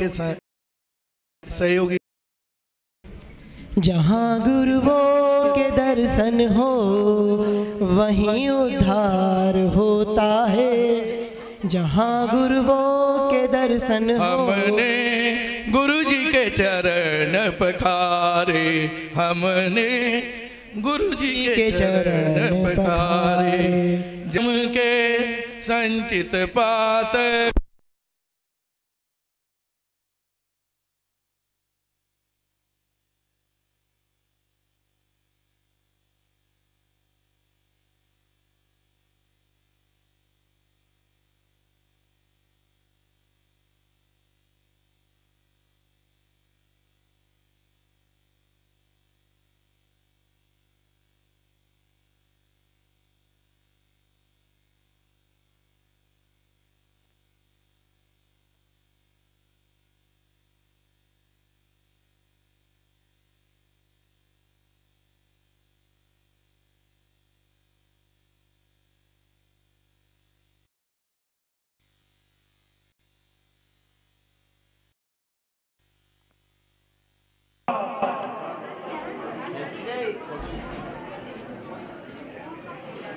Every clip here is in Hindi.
उनके सहयोगी। जहाँ गुरुओं के दर्शन हो वहीं उद्धार होता है। जहाँ गुरुओं के दर्शन हो। हमने गुरु जी के चरण पखारे, हमने गुरु जी के चरण पखारे, जम के संचित पात।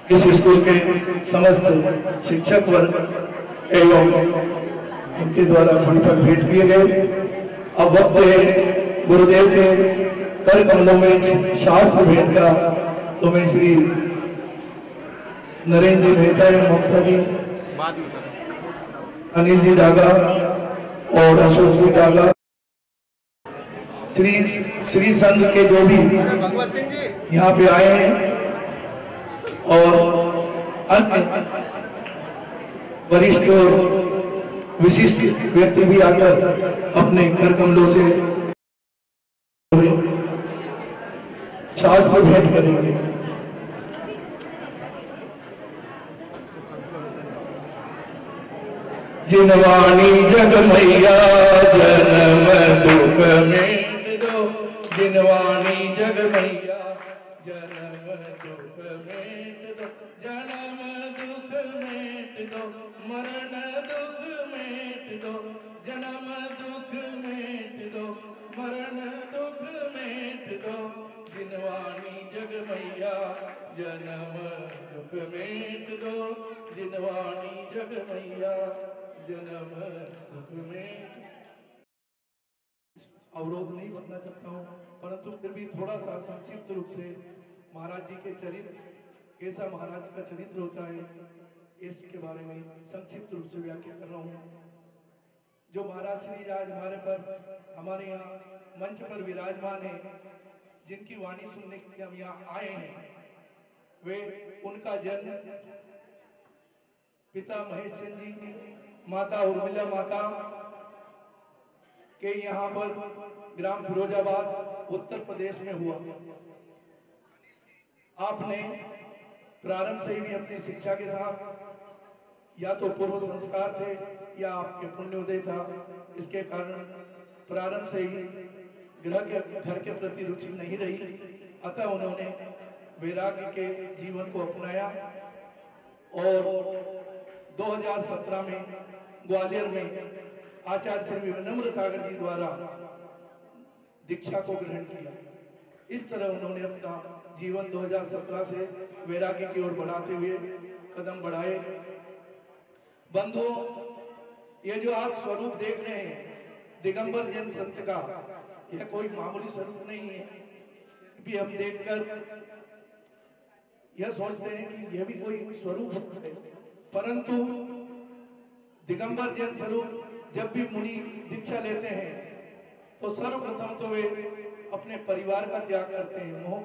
इस स्कूल के समस्त शिक्षक वर्ग एवं उनके द्वारा संपन्न भेंट किए गए। अब वक्त है गुरुदेव के कर कमलों में शास्त्र भेंट का। तो मैं श्री नरेंद्र जी मेहता एवं ममता जी, अनिल जी डागा और अशोक जी डागा, श्री संघ के जो भी यहाँ पे आए हैं और अन्य वरिष्ठ और विशिष्ट व्यक्ति भी आकर अपने कर कमलों से शास्त्र भेंट करेंगे। जिनवाणी जग मैया जन्म दुख मेट दो, जिनवाणी जग मैया जन्म दुख मेट दो, जन्म दुख मेट दो, मरण दुख मेट दो, जन्म दुख मेट दो, मरण दुख मेट दो, जिनवाणी जग मैया जन्म दुख मेट दो, जिनवाणी जग मैया जन्म दुख मेट। अवरोध नहीं बनना चाहता हूँ, परंतु फिर भी थोड़ा सा संक्षिप्त रूप से महाराज जी के चरित्र, कैसा महाराज का चरित्र होता है, इसके बारे में संक्षिप्त रूप से व्याख्या कर रहा हूँ। जो महाराज श्री आज हमारे यहाँ मंच पर विराजमान है, जिनकी वाणी सुनने के लिए हम यहाँ आए हैं, वे उनका जन्म पिता महेश चंद जी, माता उर्मिला माता के यहाँ पर ग्राम फिरोजाबाद उत्तर प्रदेश में हुआ। आपने प्रारंभ से ही अपनी शिक्षा के साथ या तो पूर्व संस्कार थे या आपके पुण्योदय था, इसके कारण प्रारंभ से ही घर के प्रति रुचि नहीं रही। अतः उन्होंने वैराग्य के जीवन को अपनाया और 2017 में ग्वालियर में आचार्य श्री विनम्र सागर जी द्वारा दीक्षा को ग्रहण किया। इस तरह उन्होंने अपना जीवन 2017 से वैराग्य की ओर बढ़ाते हुए कदम बढ़ाए। बंधुओं, ये जो आप स्वरूप देख रहे हैं दिगंबर जैन संत का, यह कोई मामूली स्वरूप नहीं है कि हम देखकर यह सोचते हैं कि यह भी कोई स्वरूप है, परंतु दिगंबर जैन स्वरूप जब भी मुनि दीक्षा लेते हैं तो सर्वप्रथम तो वे अपने परिवार का त्याग करते हैं। मोह,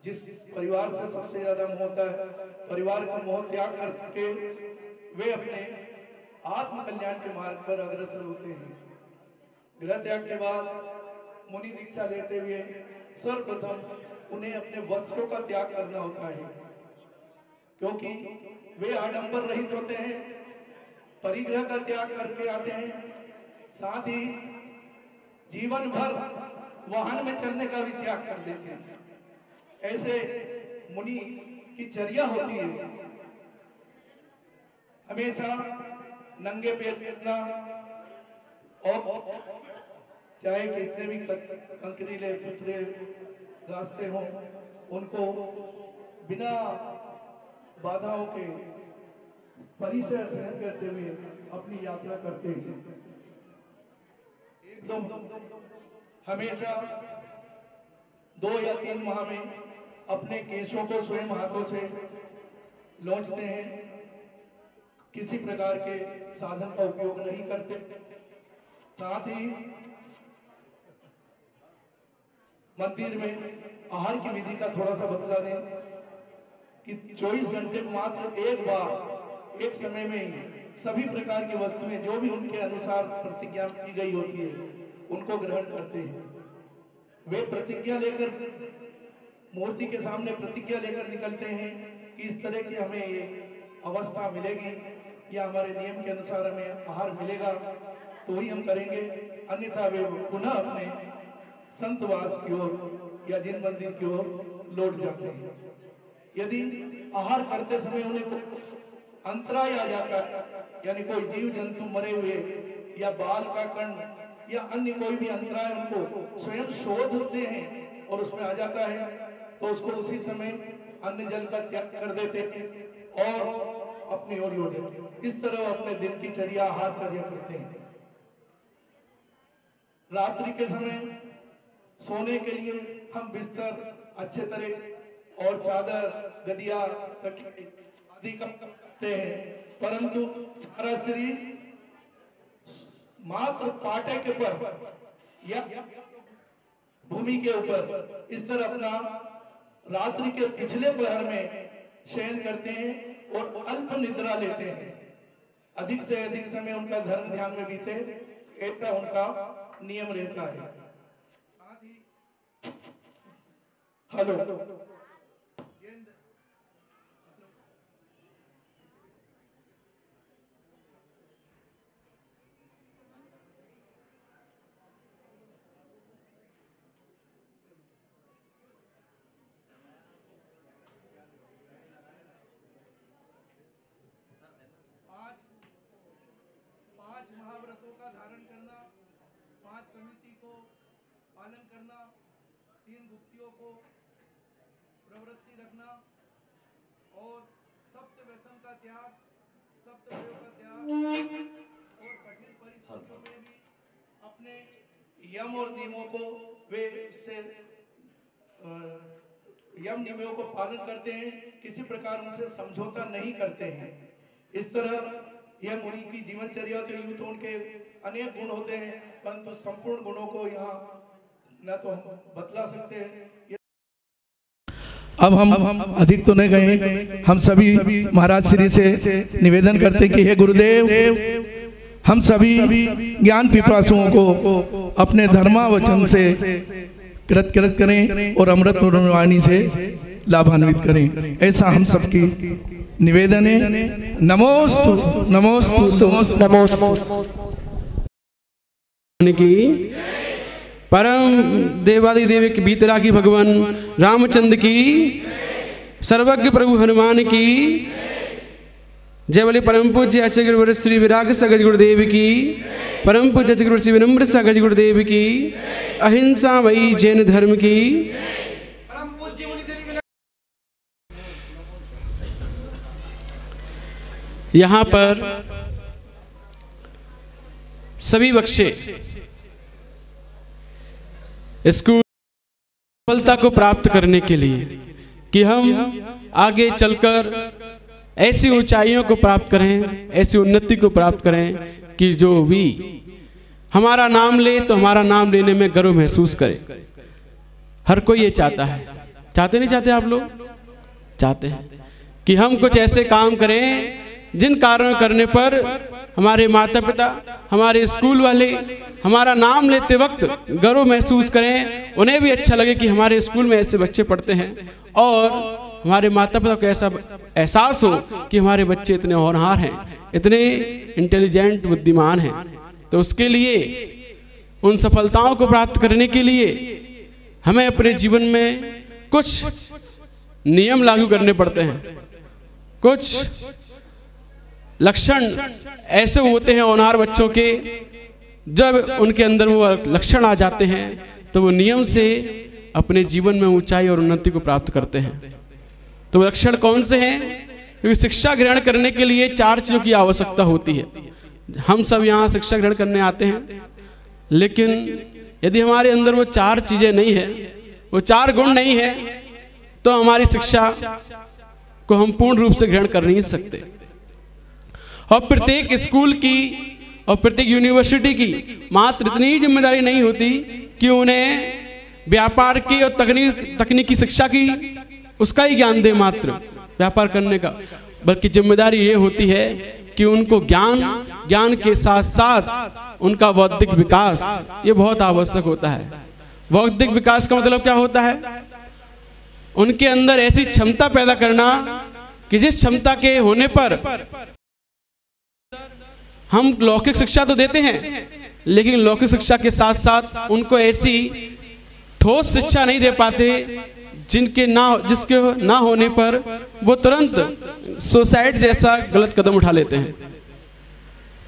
जिस परिवार से सबसे ज्यादा मोह होता है, परिवार का मोह त्याग करके वे अपने आत्म कल्याण के मार्ग पर अग्रसर होते हैं। गृह त्याग के बाद मुनि दीक्षा लेते हुए सर्वप्रथम उन्हें अपने वस्त्रों का त्याग करना होता है, क्योंकि वे आडंबर रहित होते हैं, परिग्रह का त्याग करके आते हैं, साथ ही जीवन भर वाहन में चलने का भी त्याग कर देते हैं। ऐसे मुनि की चर्या होती है, हमेशा नंगे पैर फिरना, और चाहे कितने भी कंकरीले पथरे रास्ते हों, उनको बिना बाधाओं के परिसर सहन करते हुए अपनी यात्रा करते हैं। एकदम हमेशा 2 या 3 माह में अपने केशों को स्वयं हाथों से लौंचते हैं, किसी प्रकार के साधन का उपयोग नहीं करते। साथ ही मंदिर में आहार की विधि का थोड़ा सा बतला दें कि 24 घंटे में मात्र एक बार, एक समय में ही सभी प्रकार की वस्तुएं जो भी उनके अनुसार प्रतिज्ञा की गई होती है उनको ग्रहण करते हैं। वे प्रतिज्ञा लेकर मूर्ति के सामने प्रतिज्ञा लेकर निकलते हैं कि इस तरह की हमें ये अवस्था मिलेगी या हमारे नियम के अनुसार हमें आहार मिलेगा तो ही हम करेंगे, अन्यथा वे पुनः अपने संतवास की ओर या जिन मंदिर की ओर लौट जाते हैं। यदि आहार करते समय उन्हें अंतराय आ जाता है, यानी कोई जीव जंतु मरे हुए या बाल का कण या अन्य कोई भी अंतराय उनको स्वयं शोधते हैं और उसमें आ जाता है, तो उसको उसी समय अन्न जल का त्याग कर देते हैं और अपनी ओर लौटे। इस तरह अपने दिन की चर्या, आहार चर्या करते हैं। रात्रि के समय सोने के लिए हम बिस्तर अच्छे तरह और चादर, गदिया, तकिए आदि का करते हैं, परंतु हमारा शरीर मात्र पाटे के पर या भूमि के ऊपर इस तरह अपना रात्रि के पिछले पहर में शयन करते हैं और अल्प निद्रा लेते हैं। अधिक से अधिक समय उनका धर्म ध्यान में बीते, ऐसा उनका नियम रहता है। साथ ही हेलो महाव्रतों का धारण करना, 5 समिति को पालन करना, 3 गुप्तियों को प्रवृत्ति रखना और सप्त व्यसन का त्याग, सप्त भयों का त्याग और कठिन परिस्थितियों में भी अपने यम और नियमों को वे से यम नियमों को पालन करते हैं, किसी प्रकार उनसे समझौता नहीं करते हैं। इस तरह यह मुनि की जीवनचर्या तो यूं तो उनके अनेक गुण होते हैं, परंतु संपूर्ण गुणों को यहाँ न तो हम बतला सकते हैं। अब हम अधिक तो नहीं गए, हम सभी महाराज श्री से निवेदन करते कि हे गुरुदेव, हम सभी ज्ञान पिपासुओं को अपने धर्मावचन से कृत करें और अमृत वाणी से लाभान्वित करें, ऐसा हम सबकी निवेदन है। नमोस्तु नमोस्तु नमोस्तु की परम देवादिदेव की बीतरा की भगवान रामचंद्र की, सर्वज्ञ प्रभु हनुमान की जय। बोले परम पूज्य आचार्य गुरुवर श्री विराग सगज गुरुदेव की, परम पूज्य गुरु श्री विनम्र सगज गुरुदेव की, अहिंसा वही जैन धर्म की। यहाँ पर सभी बच्चे स्कूल सफलता को प्राप्त करने के लिए कि हम आगे चलकर ऐसी ऊंचाइयों को प्राप्त करें, ऐसी उन्नति को प्राप्त करें कि जो भी हमारा नाम ले तो हमारा नाम लेने में गर्व महसूस करे। हर कोई ये चाहता है, चाहते नहीं चाहते आप लोग? चाहते हैं कि हम कुछ ऐसे काम करें जिन कार्यों करने पर हमारे माता पिता, हमारे स्कूल वाले हमारा नाम लेते वक्त गर्व महसूस करें, उन्हें भी अच्छा लगे कि हमारे स्कूल में ऐसे बच्चे पढ़ते हैं और हमारे माता पिता को ऐसा एहसास हो कि हमारे बच्चे इतने होनहार हैं, इतने इंटेलिजेंट बुद्धिमान हैं। तो उसके लिए, उन सफलताओं को प्राप्त करने के लिए हमें अपने जीवन में कुछ नियम लागू करने पड़ते हैं। कुछ लक्षण ऐसे होते हैं होनहार बच्चों के जब उनके अंदर वो लक्षण आ जाते हैं तो वो नियम से अपने जीवन में ऊंचाई और उन्नति को प्राप्त करते हैं। तो वो लक्षण कौन से हैं? क्योंकि शिक्षा ग्रहण करने के लिए 4 चीज़ों की आवश्यकता होती है। हम सब यहाँ शिक्षा ग्रहण करने आते हैं, लेकिन यदि हमारे अंदर वो 4 चीज़ें नहीं है, वो 4 गुण नहीं है, तो हमारी शिक्षा को हम पूर्ण रूप से ग्रहण कर नहीं सकते। और प्रत्येक स्कूल की और प्रत्येक यूनिवर्सिटी की मात्र इतनी ही जिम्मेदारी नहीं होती कि उन्हें व्यापार की और तकनीकी शिक्षा की उसका ही ज्ञान दे, मात्र व्यापार करने का, बल्कि जिम्मेदारी ये होती है कि उनको ज्ञान के साथ साथ उनका बौद्धिक विकास ये बहुत आवश्यक होता है। बौद्धिक विकास का मतलब क्या होता है? उनके अंदर ऐसी क्षमता पैदा करना कि जिस क्षमता के होने पर हम लौकिक शिक्षा तो देते हैं, लेकिन लौकिक शिक्षा के साथ साथ उनको ऐसी ठोस शिक्षा नहीं दे पाते जिसके ना होने पर वो तुरंत सुसाइड जैसा गलत कदम उठा लेते हैं।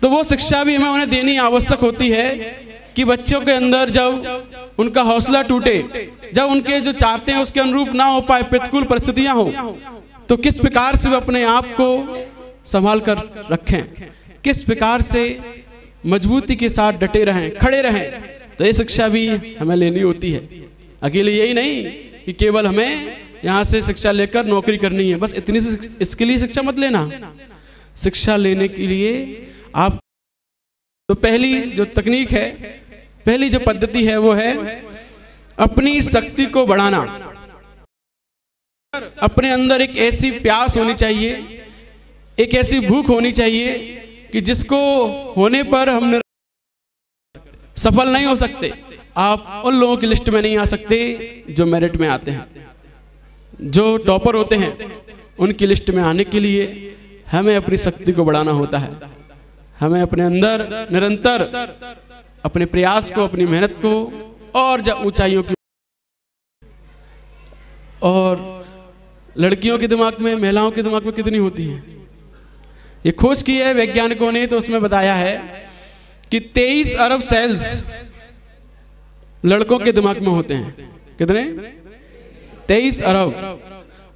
तो वो शिक्षा भी हमें उन्हें देनी आवश्यक होती है कि बच्चों के अंदर जब उनका हौसला टूटे, जब उनके जो चाहते हैं उसके अनुरूप ना हो पाए, प्रतिकूल परिस्थितियां हो, तो किस प्रकार से वो अपने आप को संभाल कर रखें, किस प्रकार से मजबूती के साथ डटे रहें, खड़े रहें। तो ये शिक्षा भी हमें लेनी होती है। अकेले यही नहीं कि केवल हमें यहाँ से शिक्षा लेकर नौकरी करनी है, बस इतनी से इसके लिए शिक्षा मत लेना। शिक्षा लेने के लिए आप तो पहली जो तकनीक है, पहली जो पद्धति है वो है अपनी शक्ति को बढ़ाना। अपने अंदर एक ऐसी प्यास होनी चाहिए, एक ऐसी भूख होनी चाहिए कि जिसको होने पर हम सफल नहीं हो सकते। आप उन लोगों की लिस्ट में नहीं आ सकते जो मेरिट में आते हैं, जो टॉपर होते हैं। उनकी लिस्ट में आने के लिए हमें अपनी शक्ति को बढ़ाना होता है। हमें अपने अंदर निरंतर अपने प्रयास को, अपनी मेहनत को और ऊंचाइयों की। और लड़कियों के दिमाग में, महिलाओं के दिमाग में कितनी होती है? ये खोज की है वैज्ञानिकों ने, तो उसमें बताया है कि 23 अरब सेल्स लड़कों के दिमाग में होते हैं। कितने? 23 अरब।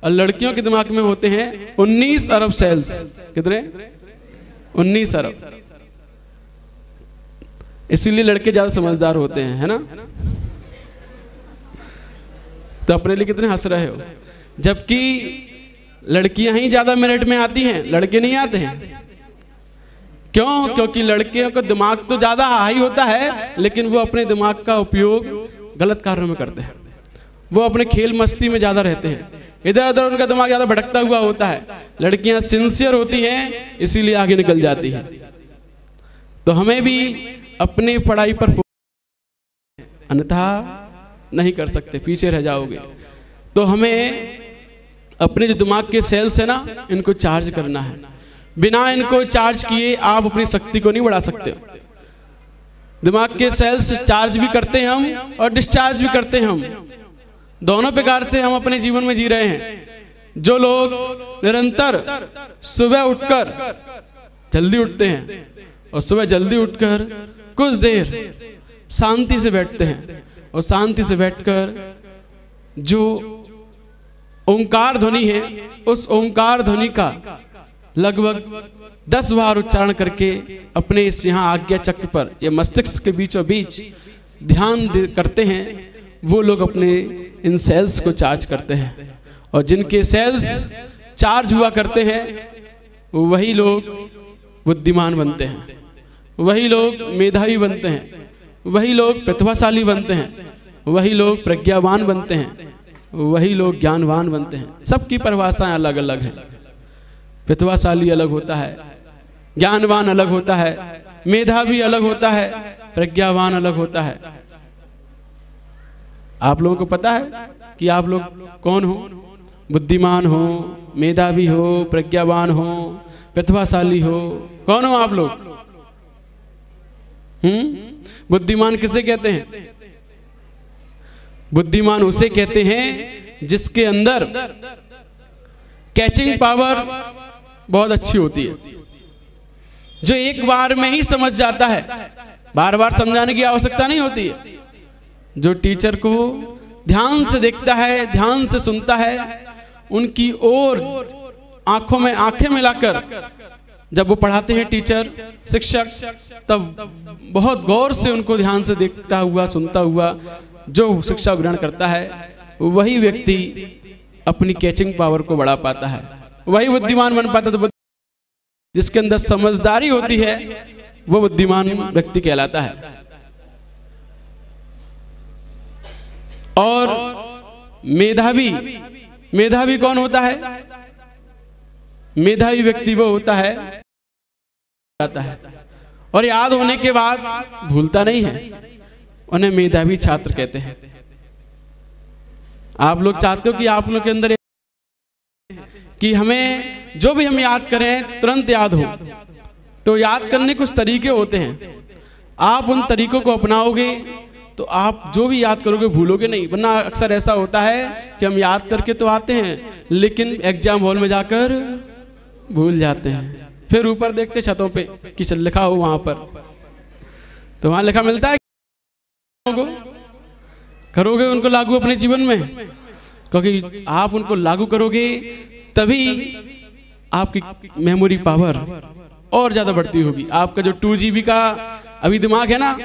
और लड़कियों के दिमाग में होते हैं 19 अरब सेल्स। कितने? 19 अरब। इसीलिए लड़के ज्यादा समझदार होते हैं, है ना? तो अपने लिए कितने हंस रहे हो? जबकि लड़कियां ही ज्यादा मेरिट में आती हैं, लड़के नहीं आते हैं। क्यों? क्योंकि लड़कियों का दिमाग तो ज्यादा हाई होता है, लेकिन वो अपने दिमाग का उपयोग गलत कार्यों में करते हैं। वो अपने खेल मस्ती में ज्यादा रहते हैं, इधर उधर उनका दिमाग ज्यादा भटकता हुआ होता है। लड़कियां सिंसियर होती हैं, इसीलिए आगे निकल जाती हैं। तो हमें भी अपनी पढ़ाई पर अन्यथा नहीं कर सकते, पीछे रह जाओगे। तो हमें अपने जो दिमाग के सेल्स है ना, इनको चार्ज करना है। बिना इनको चार्ज किए आप अपनी शक्ति को नहीं बढ़ा सकते। दिमाग के सेल्स चार्ज भी करते हैं हम और डिस्चार्ज भी करते हैं हम, दोनों प्रकार से हम अपने जीवन में जी रहे हैं। जो लोग निरंतर सुबह उठकर जल्दी उठते हैं और सुबह जल्दी उठकर कुछ देर शांति से बैठते हैं और शांति से बैठकर जो ओंकार ध्वनि है, उस ओंकार ध्वनि का लगभग 10 बार उच्चारण करके अपने इस यहाँ आज्ञा चक्र पर, ये मस्तिष्क के बीचों बीच ध्यान करते हैं, वो लोग अपने इन सेल्स को चार्ज करते हैं। और जिनके सेल्स चार्ज हुआ करते हैं वही लोग बुद्धिमान बनते हैं, वही लोग मेधावी बनते हैं, वही लोग प्रतिभाशाली बनते हैं, वही लोग प्रज्ञावान बनते हैं, वही लोग ज्ञानवान बनते हैं। सबकी परिभाषाएं अलग अलग हैं। प्रतिभाशाली अलग होता है, ज्ञानवान अलग होता है, मेधावी अलग होता है, प्रज्ञावान अलग होता है। आप लोगों को पता है कि आप लोग कौन हो? बुद्धिमान हो, मेधावी हो, प्रज्ञावान हो, प्रतिभाशाली हो, कौन हो आप लोग? बुद्धिमान किसे कहते हैं? बुद्धिमान उसे कहते हैं जिसके अंदर कैचिंग पावर बहुत अच्छी होती है, जो एक बार में ही समझ जाता है बार बार समझाने की आवश्यकता नहीं होती है। जो टीचर को ध्यान से देखता है, ध्यान से सुनता है, उनकी ओर आंखों में आंखें मिलाकर जब वो पढ़ाते हैं टीचर, शिक्षक, तब बहुत गौर से उनको ध्यान से देखता हुआ, सुनता हुआ जो शिक्षा ग्रहण करता है, वही व्यक्ति अपनी कैचिंग पावर को बढ़ा पाता है, वही बुद्धिमान बन पाता है। तो जिसके अंदर समझदारी होती है वो बुद्धिमान व्यक्ति कहलाता है। और मेधावी कौन होता है? मेधावी व्यक्ति वो होता है और याद होने के बाद भूलता नहीं है, उन्हें मेधावी छात्र कहते हैं। आप लोग चाहते हो कि आप लोग के अंदर कि हमें जो भी हम याद करें तुरंत याद हो, तो याद करने कुछ तरीके होते हैं। आप उन तरीकों को अपनाओगे तो आप जो भी याद करोगे भूलोगे नहीं। वरना अक्सर ऐसा होता है कि हम याद करके तो आते हैं लेकिन एग्जाम हॉल में जाकर भूल जाते हैं। फिर ऊपर देखते छतों पे कि चल लिखा हो वहां पर, तो वहां लिखा मिलता है करोगे उनको लागू अपने जीवन में, क्योंकि आप उनको लागू करोगे तभी आपकी मेमोरी पावर और ज्यादा बढ़ती होगी। आपका जो 2 GB का अभी दिमाग है ना,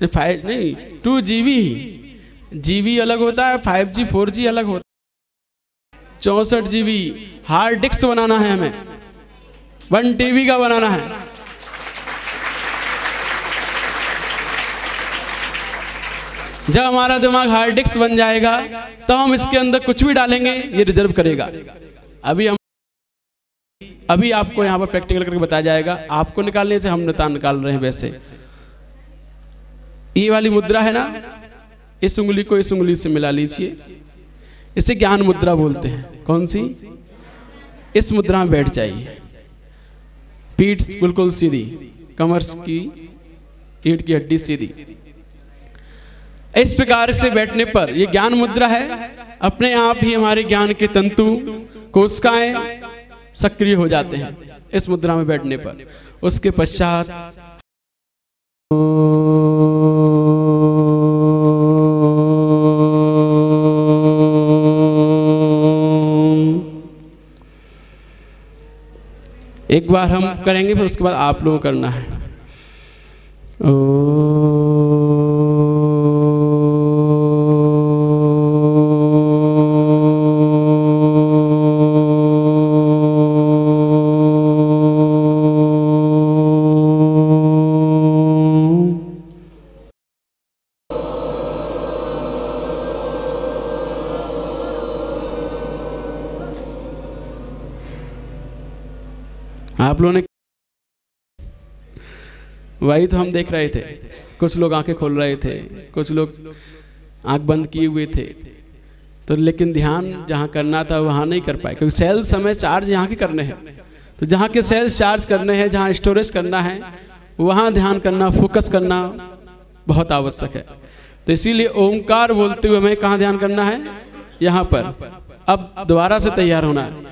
5 नहीं 2 GB अलग होता है, 5G 4G अलग होता है। 64 GB हार्ड डिस्क बनाना है हमें, 1 TB का बनाना है। जब हमारा दिमाग हार्ड डिस्क बन जाएगा तो हम इसके अंदर कुछ भी डालेंगे ये रिजर्व करेगा। अभी आपको यहाँ पर प्रैक्टिकल करके बताया जाएगा। आपको निकालने से हम निकाल रहे हैं। वैसे ये वाली मुद्रा है ना, इस उंगली को इस उंगली से मिला लीजिए, इसे ज्ञान मुद्रा बोलते हैं। कौन सी? इस मुद्रा में बैठ जाइए, पीठ बिल्कुल सीधी, कमर की पीठ की हड्डी सीधी। इस प्रकार से बैठने पर ये ज्ञान मुद्रा है, अपने आप ही हमारे ज्ञान के तंतु कोशिकाएं सक्रिय हो जाते हैं इस मुद्रा में बैठने पर। उसके पश्चात एक बार हम करेंगे, फिर उसके बाद आप लोगों को करना है। आप लोगों ने वही तो हम देख रहे थे, कुछ लोग आंखें खोल रहे थे, कुछ लोग आंख बंद किए हुए थे, तो लेकिन ध्यान जहाँ करना था वहाँ नहीं कर पाए, क्योंकि सेल्स हमें चार्ज यहाँ के करने हैं। तो जहाँ के सेल्स चार्ज करने हैं, जहाँ स्टोरेज करना है, वहाँ ध्यान करना, फोकस करना बहुत आवश्यक है। तो इसीलिए ओंकार बोलते हुए हमें कहाँ ध्यान करना है? यहाँ पर। अब दोबारा से तैयार होना है।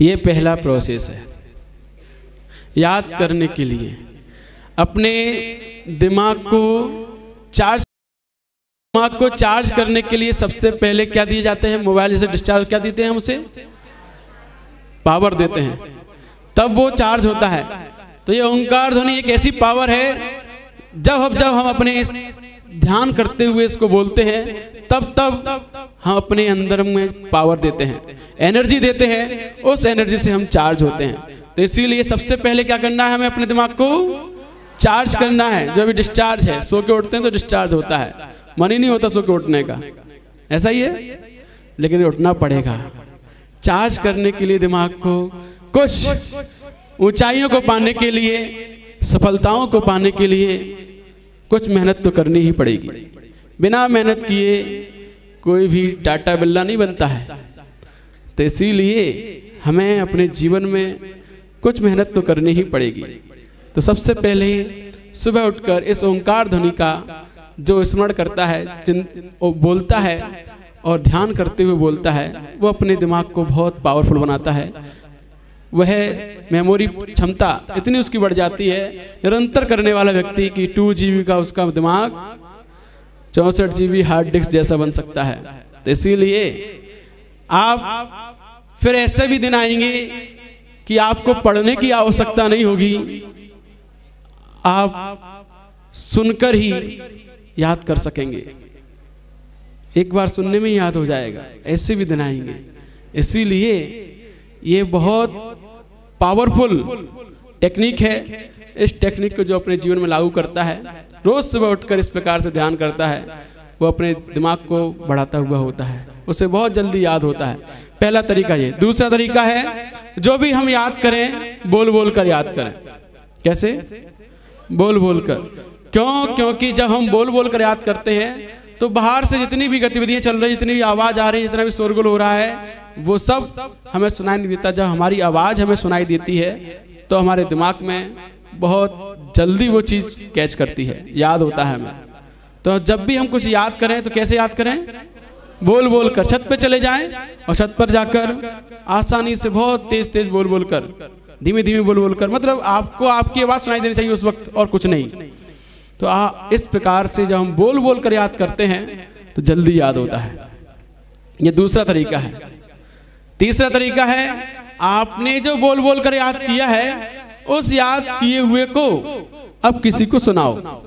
ये पहला प्रोसेस है याद करने के लिए। अपने दिमाग को चार्ज करने के लिए सबसे पहले क्या दिए जाते हैं? मोबाइल जैसे डिस्चार्ज क्या देते हैं हम उसे? पावर देते हैं, तब वो चार्ज होता है। तो ये ओंकार ध्वनि एक ऐसी पावर है, जब हम अपने इस ध्यान करते हुए इसको बोलते हैं, तब हम अपने अंदर में पावर देते हैं, एनर्जी देते हैं, उस एनर्जी से हम चार्ज होते हैं। तो इसीलिए सबसे पहले क्या करना है? हमें अपने दिमाग को चार्ज करना है। जो अभी डिस्चार्ज है, सो के उठते हैं तो डिस्चार्ज होता है, मन ही नहीं होता सो के उठने का, ऐसा ही है, लेकिन उठना पड़ेगा। चार्ज करने के लिए दिमाग को कुछ ऊंचाइयों को पाने के लिए, सफलताओं को पाने के लिए कुछ मेहनत तो करनी ही पड़ेगी। बिना मेहनत किए कोई भी टाटा बिल्ला नहीं बनता है। तो इसीलिए हमें अपने जीवन में कुछ मेहनत तो करनी ही पड़ेगी। तो सबसे पहले सुबह उठकर इस ओंकार ध्वनि का जो स्मरण करता है, बोलता है और ध्यान करते हुए बोलता है, वो अपने दिमाग को बहुत पावरफुल बनाता है। वह मेमोरी क्षमता इतनी उसकी बढ़ जाती है, निरंतर करने वाला व्यक्ति की 2 GB का उसका दिमाग 64 GB हार्ड डिस्क जैसा बन सकता है। तो इसीलिए आप फिर ऐसे भी दिन आएंगे कि आपको पढ़ने की आवश्यकता नहीं होगी, आप सुनकर ही याद कर सकेंगे, एक बार सुनने में ही याद हो जाएगा। ऐसे भी दिन आएंगे। इसीलिए ये बहुत पावरफुल टेक्निक है। इस टेक्निक को जो अपने जीवन में लागू करता है, रोज सुबह उठकर इस प्रकार से ध्यान करता है, वो अपने दिमाग को बढ़ाता हुआ होता है, उसे बहुत जल्दी याद होता है। पहला तरीका ये। दूसरा तरीका है, जो भी हम याद करें बोल बोल कर याद करें। कैसे? बोल बोल कर। क्यों? क्योंकि जब हम बोल बोल कर याद करते हैं तो बाहर से जितनी भी गतिविधियां चल रही, जितनी भी आवाज आ रही है, जितना भी शोरगुल हो रहा है, वो सब हमें सुनाई नहीं देता। जब हमारी आवाज हमें सुनाई देती है तो हमारे दिमाग में बहुत जल्दी वो चीज कैच करती है, याद होता है हमें। तो जब भी हम कुछ याद करें तो कैसे याद करें? बोल बोल कर। छत पे चले जाएं और छत पर जाकर आसानी से बहुत तेज तेज बोल बोल कर, धीमे धीमे बोल बोल कर, मतलब आपको आपकी आवाज सुनाई देनी चाहिए उस वक्त और कुछ नहीं। तो इस प्रकार से जब हम बोल बोल कर याद करते हैं तो जल्दी याद होता है। ये दूसरा तरीका है। तीसरा तरीका है, आपने जो बोल बोल कर याद किया है उस याद किए हुए को अब किसी को सुनाओ।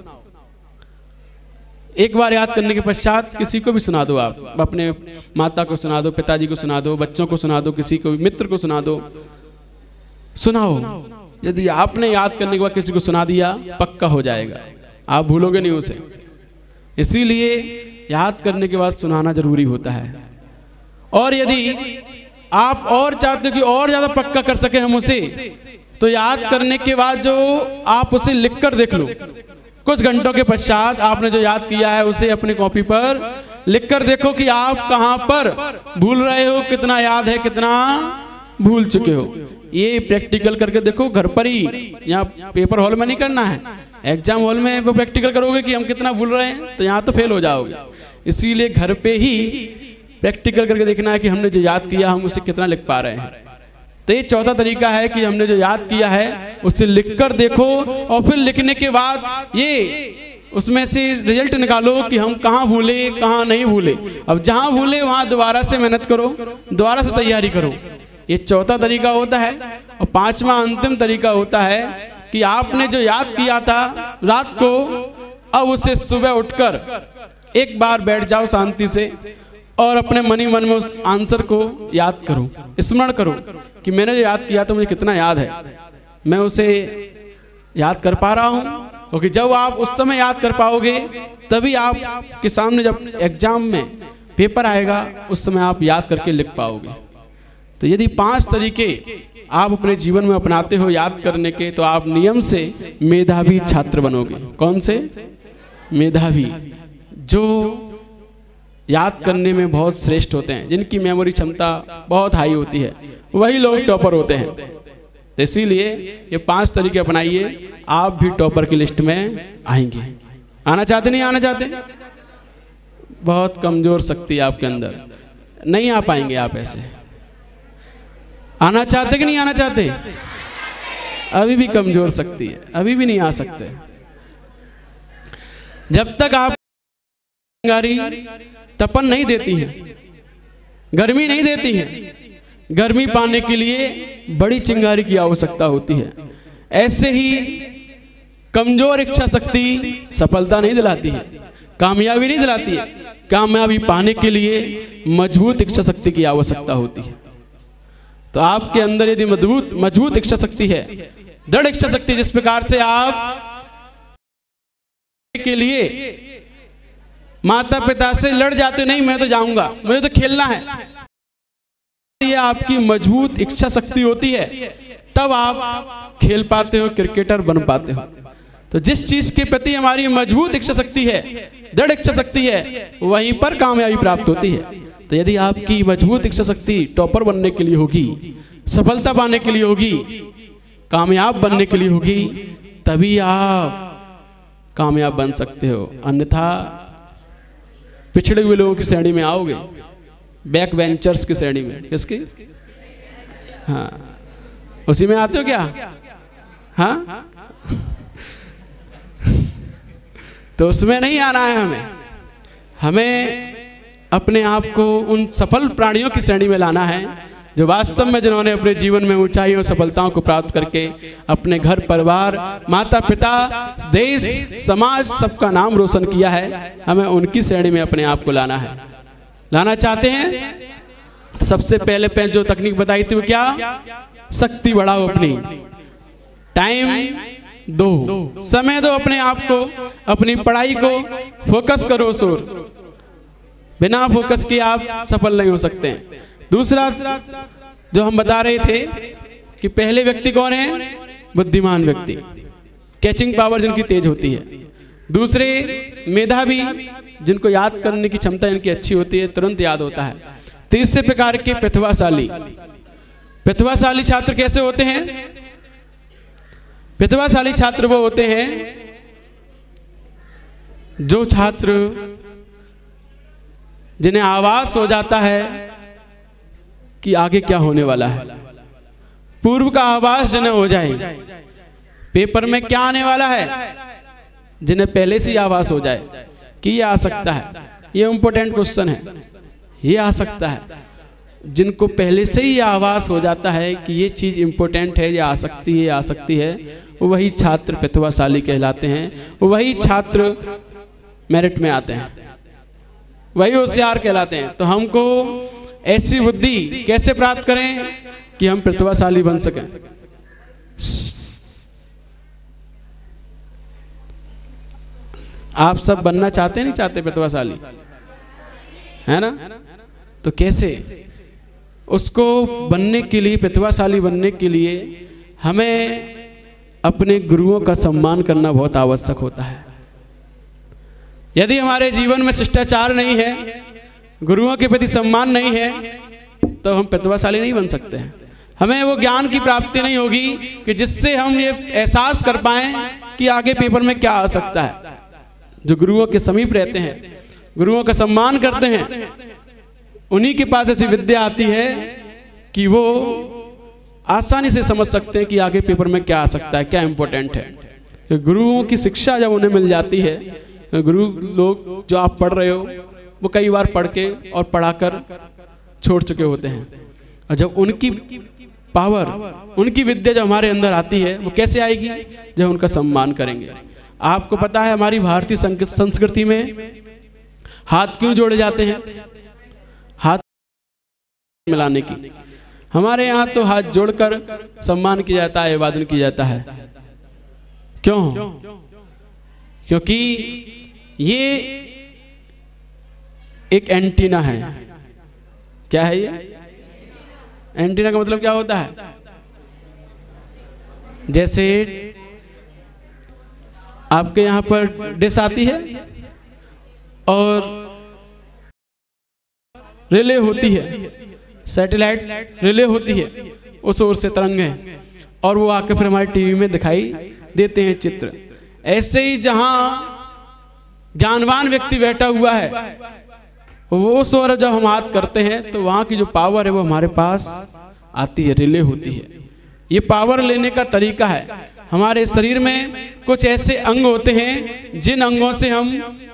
एक बार याद करने के पश्चात किसी को भी सुना दो। आप अपने माता को सुना दो, पिताजी को सुना दो, बच्चों को सुना दो, किसी को भी मित्र को सुना दो, सुनाओ। यदि आपने याद करने के बाद किसी को सुना दिया, पक्का हो जाएगा, आप भूलोगे नहीं उसे। इसीलिए याद करने के बाद सुनाना जरूरी होता है। और यदि आप और चाहते हो कि और ज्यादा पक्का कर सके हम उसे, तो याद करने के बाद जो आप उसे लिख कर देख लो। कुछ घंटों के पश्चात आपने जो याद किया है उसे अपनी कॉपी पर लिख कर देखो कि आप कहां पर भूल रहे हो, कितना याद है, कितना भूल चुके हो। ये प्रैक्टिकल करके देखो घर पर ही, यहाँ पेपर हॉल में नहीं करना है। एग्जाम हॉल में वो प्रैक्टिकल करोगे कि हम कितना भूल रहे हैं तो यहाँ तो फेल हो जाओगे। इसीलिए घर पे ही प्रैक्टिकल करके देखना है कि हमने जो याद किया हम उसे कितना लिख पा रहे हैं। तो ये चौथा तरीका है कि हमने जो याद किया है उसे लिख कर देखो और फिर लिखने के बाद ये उसमें से रिजल्ट निकालो कि हम कहाँ भूले, कहाँ नहीं भूले। अब जहाँ भूले वहाँ दोबारा से मेहनत करो, दोबारा से तैयारी करो। ये चौथा तरीका होता है। और पांचवा अंतिम तरीका होता है कि आपने जो याद किया था रात को, अब उसे सुबह उठकर एक बार बैठ जाओ शांति से और अपने मन ही मन में उस आंसर को याद करो, स्मरण करो कि मैंने जो याद किया था मुझे कितना याद है, मैं उसे याद कर पा रहा हूँ। क्योंकि जब आप उस समय याद कर पाओगे तभी आप के सामने जब एग्जाम में पेपर आएगा उस समय आप याद करके लिख पाओगे। तो यदि 5 तरीके आप अपने जीवन में अपनाते हो याद करने के, तो आप नियम से मेधावी छात्र बनोगे। कौन से? मेधावी, जो याद करने में बहुत श्रेष्ठ होते हैं, जिनकी मेमोरी क्षमता बहुत हाई होती है, वही लोग टॉपर होते हैं। तो इसीलिए ये 5 तरीके अपनाइए, आप भी टॉपर की लिस्ट में आएंगे। आना चाहते नहीं आना चाहते? बहुत कमजोर शक्ति आपके अंदर, नहीं आ पाएंगे आप ऐसे। आना चाहते कि नहीं आना चाहते? अभी भी कमजोर शक्ति है, अभी भी नहीं आ सकते। जब तक आप चिंगारी तपन नहीं देती है, गर्मी नहीं देती है, गर्मी पाने के लिए बड़ी चिंगारी की आवश्यकता होती है। ऐसे ही कमजोर इच्छा शक्ति सफलता नहीं दिलाती है, कामयाबी नहीं दिलाती है। कामयाबी पाने के लिए मजबूत इच्छा शक्ति की आवश्यकता होती है। तो आपके अंदर यदि मजबूत इच्छा शक्ति है, दृढ़ इच्छा शक्ति, जिस प्रकार से आप के लिए माता पिता से लड़ जाते, नहीं मैं तो जाऊंगा, मुझे तो खेलना है, ये आपकी मजबूत इच्छा शक्ति होती है, तब आप खेल पाते हो, क्रिकेटर बन पाते हो। तो जिस चीज के प्रति हमारी मजबूत इच्छा शक्ति है दृढ़ इच्छा शक्ति है, वहीं पर कामयाबी प्राप्त होती है। तो यदि आपकी मजबूत इच्छा शक्ति टॉपर बनने के लिए होगी, सफलता पाने के लिए होगी, कामयाब बनने के लिए होगी, तभी आप कामयाब बन सकते हो। अन्यथा पिछड़े हुए लोगों की श्रेणी में आओगे, बैक बेंचर्स की श्रेणी में। किसकी? हाँ, उसी में आते हो क्या? हाँ तो उसमें नहीं आना है हमें अपने आप को उन सफल प्राणियों की श्रेणी में लाना है जो वास्तव में जिन्होंने अपने जीवन में ऊंचाइयों सफलताओं को प्राप्त करके अपने घर परिवार, माता पिता, देश, समाज सबका नाम रोशन किया है। हमें उनकी श्रेणी में अपने आप को लाना है। लाना चाहते हैं? सबसे पहले जो तकनीक बताई थी वो क्या? शक्ति बढ़ाओ, अपनी टाइम दो, समय दो अपने आप को, अपनी पढ़ाई को फोकस करो। बिना फोकस के आप सफल नहीं हो सकते हैं। दूसरा जो हम बता रहे थे कि पहले व्यक्ति कौन है? बुद्धिमान व्यक्ति, कैचिंग पावर जिनकी तेज होती है। दूसरे मेधावी, जिनको याद करने की क्षमता इनकी अच्छी होती है, तुरंत याद होता है। तीसरे प्रकार के प्रतिभाशाली। प्रतिभाशाली छात्र कैसे होते हैं? प्रतिभाशाली छात्र वो होते हैं जो छात्र जिन्हें आभास हो जाता है कि आगे क्या होने वाला है, पूर्व का आभास जिन्हें हो जाए पेपर में क्या आने वाला है, जिन्हें पहले से ही आभास हो जाए कि ये आ सकता है, ये इंपॉर्टेंट क्वेश्चन है, ये आ सकता है। जिनको पहले से ही आभास हो जाता है कि ये चीज इंपॉर्टेंट है, ये आ सकती है, आ सकती है, वही छात्र प्रतिभाशाली कहलाते हैं। वही छात्र मेरिट में आते हैं, वही होशियार कहलाते हैं। तो हमको ऐसी बुद्धि कैसे प्राप्त करें कि हम प्रतिभाशाली बन सकें? आप सब बनना चाहते नहीं चाहते प्रतिभाशाली, है ना? तो कैसे? उसको बनने के लिए, प्रतिभाशाली बनने के लिए हमें अपने गुरुओं का सम्मान करना बहुत आवश्यक होता है। यदि हमारे जीवन में शिष्टाचार नहीं है, गुरुओं के प्रति सम्मान नहीं है, तो हम प्रतिभाशाली नहीं बन सकते हैं। हमें वो ज्ञान की प्राप्ति नहीं होगी कि जिससे हम ये एहसास कर पाएं कि आगे पेपर में क्या आ सकता है। जो गुरुओं के समीप रहते हैं, गुरुओं का सम्मान करते हैं, उन्हीं के पास ऐसी विद्या आती है कि वो आसानी से समझ सकते हैं कि आगे पेपर में क्या आ सकता है, क्या इंपॉर्टेंट है। गुरुओं की शिक्षा जब उन्हें मिल जाती है, गुरु लोग जो आप पढ़ रहे हो वो कई बार पढ़ के और पढ़ाकर छोड़ चुके होते हैं, और जब उनकी पावर, उनकी विद्या जब हमारे अंदर आती है, वो कैसे आएगी? जब उनका सम्मान करेंगे। आपको पता है हमारी भारतीय संस्कृति में हाथ क्यों जोड़े जाते हैं? हाथ मिलाने की। हमारे यहाँ तो हाथ जोड़कर सम्मान किया जाता है, अभिवादन किया जाता है। क्यों? क्योंकि ये एक एंटीना है। क्या है ये? एंटीना का मतलब क्या होता है? जैसे आपके यहाँ पर डिश आती है और रिले होती है, सैटेलाइट रिले होती है, उस ओर से तरंग है और वो आके फिर हमारे टीवी में दिखाई देते हैं चित्र। ऐसे ही जहां ज्ञानवान व्यक्ति बैठा हुआ है, वो स्वर जब हम हाथ करते हैं तो वहां की जो पावर है वो हमारे पास आती है, रिले होती है। ये पावर लेने का तरीका है। हमारे शरीर में कुछ ऐसे अंग होते हैं जिन अंगों से हम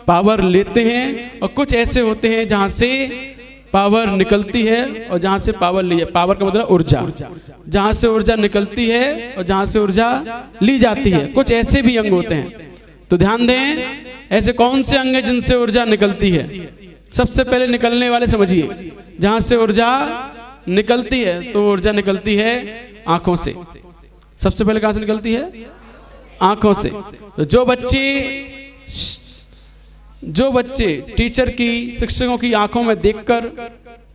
पावर लेते हैं, और कुछ ऐसे होते हैं जहां से पावर निकलती है और जहां से पावर ली। पावर का मतलब ऊर्जा, जहां से ऊर्जा निकलती है और जहां से ऊर्जा ली जाती है। कुछ ऐसे भी अंग होते हैं, तो ध्यान दें ऐसे कौन से अंग हैं जिनसे ऊर्जा निकलती है। सबसे पहले निकलने वाले समझिए, जहां से ऊर्जा निकलती है, तो ऊर्जा निकलती है आंखों से। सबसे पहले कहां से निकलती है? आंखों से। तो जो बच्चे टीचर की, शिक्षकों की आंखों में देखकर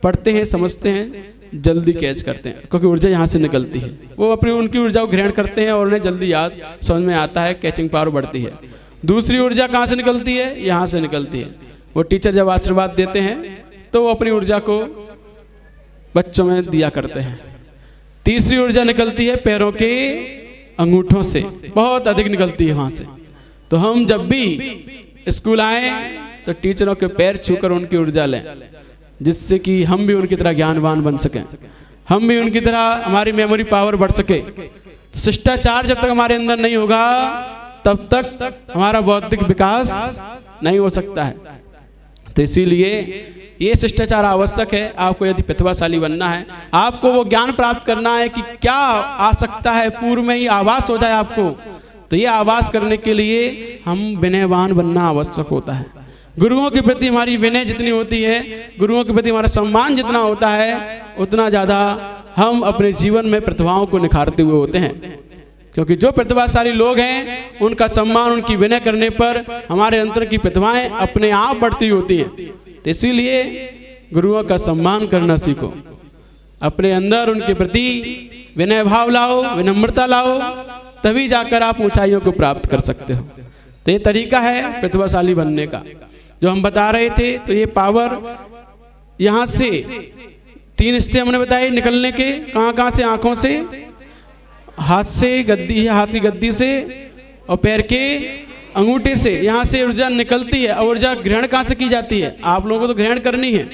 पढ़ते हैं, समझते हैं, जल्दी कैच करते हैं, क्योंकि ऊर्जा यहाँ से निकलती है। वो अपनी उनकी ऊर्जा को ग्रहण करते हैं और उन्हें जल्दी याद समझ में आता है, कैचिंग पावर बढ़ती है। दूसरी ऊर्जा कहाँ से निकलती है? यहाँ से निकलती है। वो टीचर जब आशीर्वाद देते हैं तो वो अपनी ऊर्जा को बच्चों में दिया करते हैं। तीसरी ऊर्जा निकलती है पैरों के अंगूठों से, बहुत अधिक निकलती है वहाँ से। तो हम जब भी स्कूल आए तो टीचरों के पैर छूकर उनकी ऊर्जा लें, जिससे कि हम भी उनकी तरह ज्ञानवान बन सकें, हम भी उनकी तरह हमारी मेमोरी पावर बढ़ सके। तो शिष्टाचार जब तक हमारे अंदर नहीं होगा तब तक हमारा बौद्धिक विकास नहीं हो सकता है। तो इसीलिए ये शिष्टाचार आवश्यक है। आपको यदि प्रतिभाशाली बनना है, आपको वो ज्ञान प्राप्त करना है कि क्या आ सकता है, पूर्व में ही आभास हो जाए आपको, तो ये आभास करने के लिए हम विनयवान बनना आवश्यक होता है। गुरुओं के प्रति हमारी विनय जितनी होती है, गुरुओं के प्रति हमारा सम्मान जितना होता है, उतना ज़्यादा हम अपने जीवन में प्रतिभाओं को निखारते हुए होते हैं। क्योंकि जो प्रतिभाशाली लोग हैं उनका सम्मान, उनकी विनय करने पर हमारे अंतर की प्रतिभाएं अपने आप बढ़ती होती हैं। तो इसीलिए गुरुओं का सम्मान करना सीखो, अपने अंदर उनके प्रति विनय भाव लाओ, विनम्रता लाओ, तभी जाकर आप ऊंचाइयों को प्राप्त कर सकते हो। तो ये तरीका है प्रतिभाशाली बनने का जो हम बता रहे थे। तो ये पावर यहाँ से 3 हिस्से हमने बताए निकलने के, कहाँ से? आंखों से, हाथ से गद्दी, हाथ की गद्दी से और पैर के अंगूठे से। यहाँ से ऊर्जा निकलती है। और ऊर्जा ग्रहण कहाँ से की जाती है? आप लोगों को तो ग्रहण करनी है,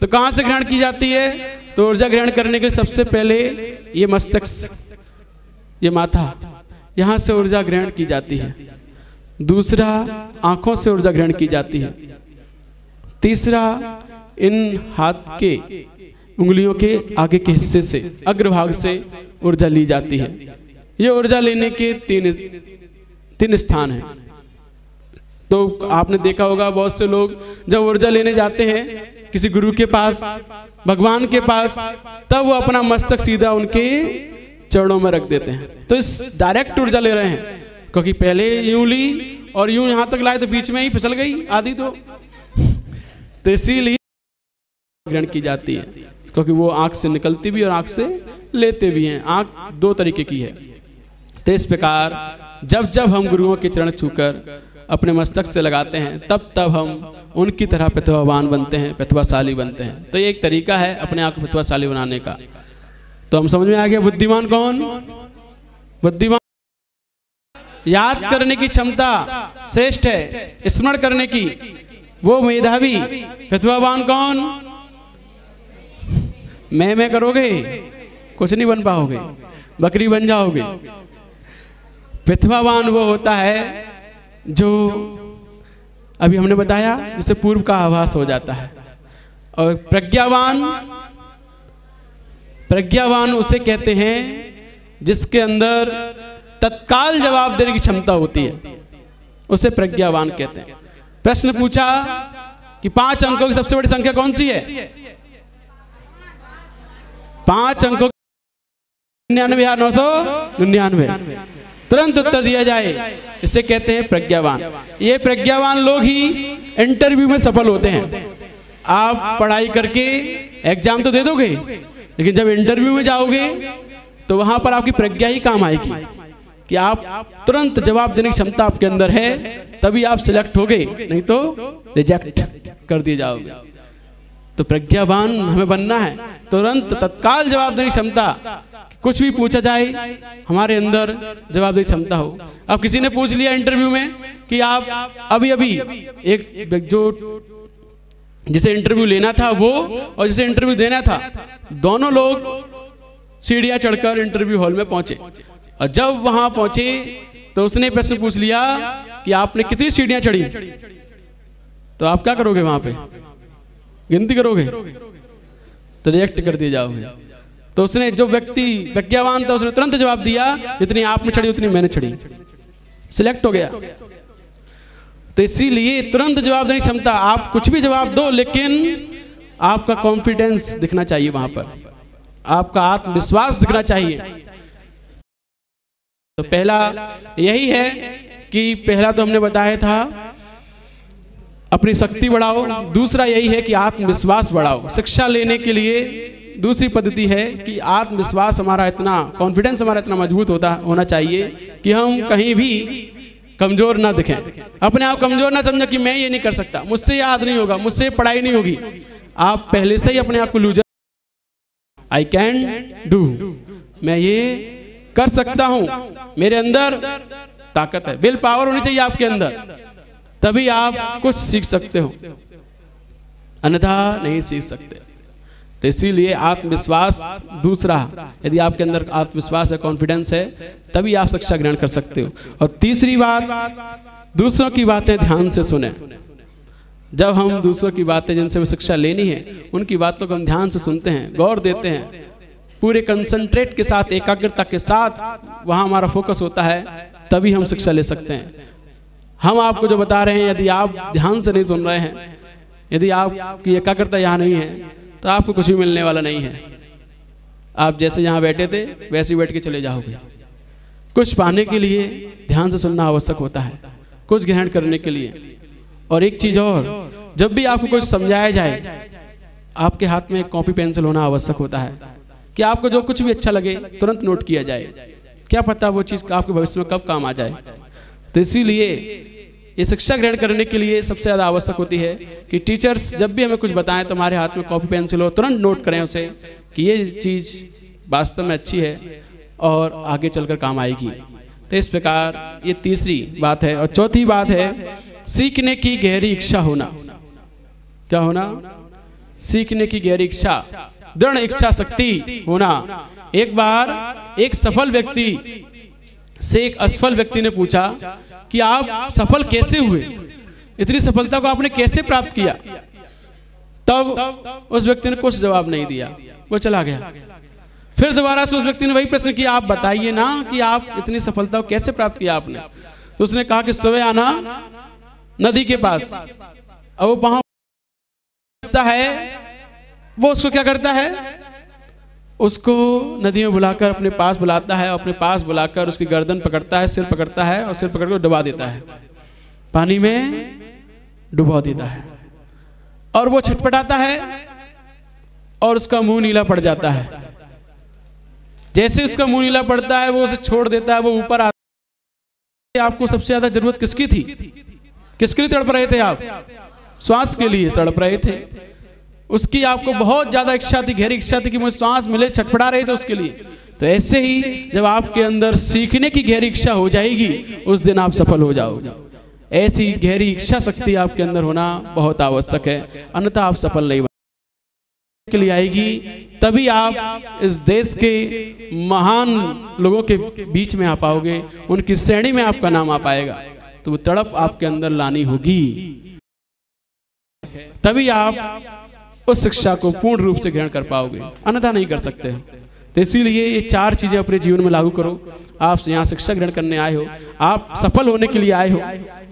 तो कहाँ से ग्रहण की जाती है? तो ऊर्जा ग्रहण करने के लिए सबसे पहले ये मस्तिष्क, ये माथा, यहाँ से ऊर्जा ग्रहण की जाती है। दूसरा, आंखों से ऊर्जा ग्रहण की जाती है। तीसरा, इन हाथ के उंगलियों के आगे के हिस्से से, अग्रभाग से ऊर्जा ली जाती है। ये ऊर्जा लेने के तीन स्थान हैं। तो आपने देखा होगा बहुत से लोग जब ऊर्जा लेने जाते हैं किसी गुरु के पास, भगवान के पास, तब वो अपना मस्तक सीधा उनके चरणों में रख देते हैं। तो इस डायरेक्ट ऊर्जा ले रहे हैं, क्योंकि पहले यूं ली और यूं यहाँ तक लाए तो बीच में ही फिसल गई आधी। तो इसीलिए ग्रहण की जाती है, क्योंकि वो आंख से निकलती भी और आंख से लेते भी हैं। आंख 2 तरीके की है। तो इस प्रकार जब हम गुरुओं के चरण छूकर अपने मस्तक से लगाते हैं, तब हम उनकी तरह प्रतिभावान बनते हैं, प्रतिभाशाली बनते हैं। तो ये एक तरीका है अपने आप को प्रतिभाशाली बनाने का। तो हम समझ में आ गया बुद्धिमान कौन? बुद्धिमान याद करने की क्षमता श्रेष्ठ है, स्मरण करने की, वो मेधावी। प्रतिभावान कौन? मैं करोगे कुछ नहीं बन पाओगे, बकरी बन जाओगे। प्रतिभावान वो होता है जो अभी हमने बताया, जिससे पूर्व का आभास हो जाता है। और प्रज्ञावान उसे कहते हैं जिसके अंदर तत्काल जवाब देने की क्षमता होती है, उसे प्रज्ञावान कहते हैं। प्रश्न पूछा कि 5 अंकों की सबसे बड़ी संख्या कौन सी है? 5 अंकों 99,999, तुरंत उत्तर दिया जाए, इसे कहते हैं प्रज्ञावान। ये प्रज्ञावान लोग ही इंटरव्यू में सफल होते हैं। आप पढ़ाई करके एग्जाम तो दे दोगे, लेकिन जब इंटरव्यू में जाओगे तो वहां पर आपकी प्रज्ञा ही काम आएगी कि आप तुरंत जवाब देने की क्षमता आपके अंदर है, तभी आप सिलेक्ट होगे, नहीं तो रिजेक्ट कर दिए जाओगे। तो प्रज्ञावान हमें बनना है, तुरंत तत्काल जवाब देने की क्षमता, कुछ भी पूछा जाए हमारे अंदर जवाब देने की क्षमता हो। अब किसी ने पूछ लिया इंटरव्यू में कि आप अभी एक जो जिसे इंटरव्यू लेना था वो और जिसे इंटरव्यू देना था, दोनों लोग सीढ़ियां चढ़कर इंटरव्यू हॉल में पहुंचे। और जब वहां पहुंचे तो उसने प्रश्न पूछ लिया कि आपने कितनी सीढ़ियां चढ़ी? तो आप क्या करोगे? वहां पे गिनती करोगे तो रिजेक्ट कर दिए जाओगे। तो उसने, जो व्यक्ति प्रज्ञावान था, उसने तुरंत जवाब दिया जितनी आपने चढ़ी उतनी मैंने चढ़ी, सिलेक्ट हो गया। तो इसीलिए तुरंत जवाब देने की क्षमता, आप कुछ भी जवाब दो, लेकिन आपका कॉन्फिडेंस दिखना चाहिए, वहां पर आपका आत्मविश्वास दिखना चाहिए। तो पहला यही है कि पहला तो हमने बताया था अपनी शक्ति बढ़ाओ, दूसरा यही है कि आत्मविश्वास बढ़ाओ। शिक्षा लेने के लिए दूसरी पद्धति है कि आत्मविश्वास हमारा इतना, कॉन्फिडेंस हमारा इतना मजबूत होना चाहिए कि हम कहीं भी कमजोर ना दिखें, अपने आप कमजोर ना समझें कि मैं ये नहीं कर सकता, मुझसे याद नहीं होगा, मुझसे पढ़ाई नहीं होगी। आप पहले से ही अपने आप को लूजर, आई कैन डू, मैं ये कर सकता हूं, मेरे अंदर ताकत है। विल पावर होनी चाहिए आपके अंदर, तभी आप कुछ सीख सकते हो, अन्यथा नहीं सीख सकते। तो इसीलिए आत्मविश्वास दूसरा, यदि आपके अंदर आत्मविश्वास है, कॉन्फिडेंस है, तभी आप शिक्षा ग्रहण कर सकते हो। और तीसरी बात, दूसरों की बातें ध्यान से सुने। जब हम दूसरों की बातें, जिनसे हमें शिक्षा लेनी है, उनकी बातों को हम ध्यान से सुनते हैं, गौर देते हैं, पूरे कंसंट्रेट के साथ, एकाग्रता के साथ वहाँ हमारा फोकस होता है, तभी हम शिक्षा ले सकते हैं। हम आपको जो बता रहे हैं, यदि आप ध्यान से नहीं सुन रहे हैं, यदि आपकी एकाग्रता यहाँ नहीं है, तो आपको कुछ भी मिलने वाला नहीं है। आप जैसे यहाँ बैठे थे वैसे ही बैठ के चले जाओगे। कुछ पाने के लिए ध्यान से सुनना आवश्यक होता है, कुछ ग्रहण करने के लिए। और एक चीज और, जब भी आपको कुछ समझाया जाए, आपके हाथ में एक कॉपी पेंसिल होना आवश्यक होता है, कि आपको जो कुछ भी अच्छा लगे तुरंत नोट किया जाए। क्या पता वो चीज़ आपके भविष्य में कब काम आ जाए। तो इसीलिए ये शिक्षा ग्रहण करने के लिए सबसे ज़्यादा आवश्यक होती है कि टीचर्स जब भी हमें कुछ बताएं तो हमारे हाथ में कॉपी पेंसिल हो, तुरंत नोट करें उसे कि ये चीज़ वास्तव में अच्छी है और आगे चलकर काम आएगी। तो इस प्रकार ये तीसरी बात है। और चौथी बात है सीखने की गहरी इच्छा होना। क्या होना? सीखने की गहरी इच्छा, दृढ़ इच्छा शक्ति होना। एक बार एक सफल व्यक्ति से एक असफल व्यक्ति ने पूछा कि आप सफल कैसे हुए, इतनी सफलता को आपने कैसे प्राप्त किया? तब उस व्यक्ति ने कुछ जवाब नहीं दिया, वो चला गया। फिर दोबारा से उस व्यक्ति ने वही प्रश्न किया, आप बताइए ना कि आप इतनी सफलता को कैसे प्राप्त किया आपने? तो उसने कहा कि सुबह आना नदी के पास, और वो वहां है, वो उसको क्या करता है, उसको नदी में बुलाकर अपने पास बुलाता है, अपने पास बुलाकर उसकी गर्दन पकड़ता है, सिर पकड़ता है और सिर पकड़कर डुबा देता है, पानी में डुबा देता है। और वो छटपटाता है और उसका मुंह नीला पड़ जाता है। जैसे उसका मुंह नीला पड़ता है वो उसे छोड़ देता है, वो ऊपर आता है। आपको सबसे ज्यादा जरूरत किसकी थी? किसके लिए तड़प रहे थे आप? श्वास के लिए तड़प रहे थे। उसकी आपको बहुत ज्यादा इच्छा थी, गहरी इच्छा थी कि मुझे श्वास मिले, छटपटा रहे थे उसके लिए। तो ऐसे ही जब आपके अंदर सीखने की गहरी इच्छा हो जाएगी, उस दिन आप सफल हो जाओगे। ऐसी गहरी इच्छा शक्ति आपके अंदर होना बहुत आवश्यक है, अन्यथा आप सफल नहीं के लिए आएगी। तभी आप इस देश के महान लोगों के बीच में आ पाओगे, उनकी श्रेणी में आपका नाम आ पाएगा। तो वो तड़प आपके अंदर लानी होगी, तभी आप उस शिक्षा को पूर्ण रूप से ग्रहण कर पाओगे, अन्यथा नहीं कर सकते। तो इसीलिए ये चार चीजें अपने जीवन में लागू करो। आप यहाँ शिक्षा ग्रहण करने आए हो, आप सफल होने के लिए आए हो,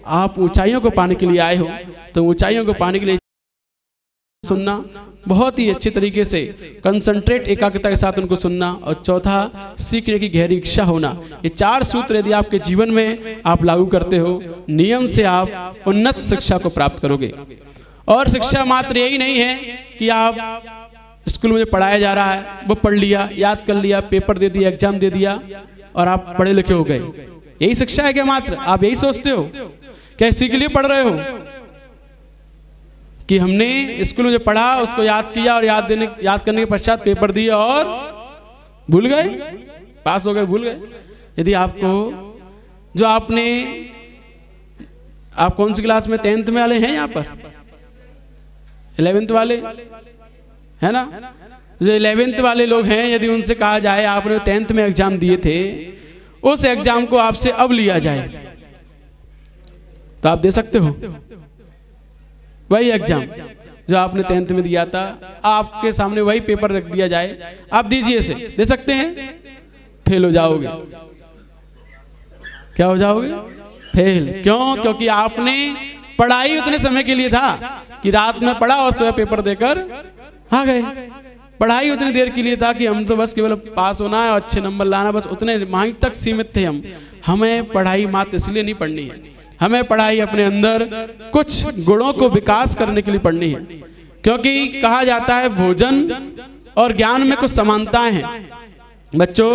आप ऊंचाइयों को पाने के लिए आए हो। तो ऊंचाइयों को पाने के लिए सुनना, बहुत ही अच्छे तरीके से कंसंट्रेट, एकाग्रता के साथ उनको सुनना। और चौथा, सीखने की गहरी इच्छा होना। ये चार सूत्र यदि आपके जीवन में आप लागू करते हो, नियम से आप उन्नत शिक्षा को प्राप्त करोगे। और शिक्षा मात्र यही नहीं है कि आप स्कूल में पढ़ाया जा रहा है वो पढ़ लिया, याद कर लिया, पेपर दे दिया, एग्जाम दे दिया और आप पढ़े लिखे हो गए। यही शिक्षा है क्या मात्र? आप यही सोचते हो? क्या इसी के लिए पढ़ रहे हो कि हमने स्कूल में जो पढ़ा उसको याद किया और याद करने के पश्चात पेपर दिया और भूल गए, पास हो गए, भूल गए? यदि आपको जो आपने, आप कौन सी क्लास में, 10th में वाले हैं यहाँ पर, 11th वाले है ना? जो 11th वाले लोग हैं, यदि उनसे कहा जाए आपने 10th में एग्जाम दिए थे, उस एग्जाम को आपसे अब लिया जाए तो आप दे सकते हो? वही एग्जाम जो आपने 10th में दिया था, आपके सामने वही पेपर रख दिया जाए, आप दीजिए इसे, दे सकते हैं? फेल हो जाओगे। क्या हो जाओगे? फेल। क्यों? क्योंकि आपने पढ़ाई उतने समय के लिए था कि रात में पढ़ा और सुबह पेपर देकर आ गए। पढ़ाई उतनी देर के लिए था कि हम तो बस केवल पास होना है और अच्छे नंबर लाना, बस उतने मांग तक सीमित थे हम। हमें पढ़ाई मात्र इसलिए नहीं पढ़नी है, हमें पढ़ाई अपने अंदर कुछ गुणों को विकास करने के लिए पढ़नी है। क्योंकि कहा जाता है भोजन और ज्ञान में कुछ समानताएं हैं। बच्चों,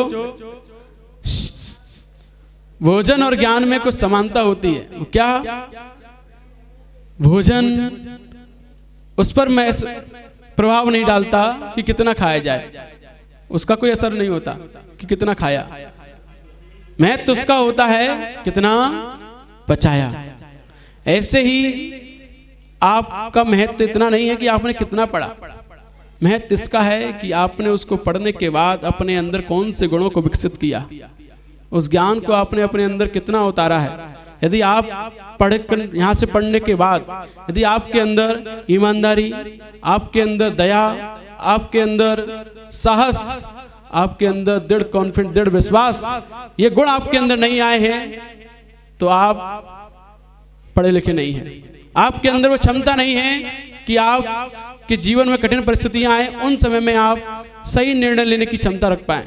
भोजन और ज्ञान में कुछ समानता होती है। वो क्या? भोजन उस पर मैं प्रभाव नहीं डालता कि कितना खाया जाए, उसका कोई असर नहीं होता कि कितना खाया। महत्व उसका होता है कितना पचाया। ऐसे ही आपका महत्व इतना नहीं है कि आपने कितना पढ़ा, महत्व इसका है कि आपने उसको पढ़ने के बाद अपने अंदर कौन से गुणों को विकसित किया, उस ज्ञान को आपने अपने अंदर कितना उतारा है। यदि आप पढ़कर यहाँ से पढ़ने के बाद यदि आपके अंदर ईमानदारी, आपके अंदर दया, आपके अंदर साहस, आपके अंदर दृढ़ कॉन्फिडेंस, दृढ़ विश्वास, ये गुण आपके अंदर नहीं आए हैं तो आप पढ़े लिखे नहीं हैं। आपके अंदर वो क्षमता नहीं है कि आप के जीवन में कठिन परिस्थितियां आए उन समय में आप सही निर्णय लेने की क्षमता रख पाए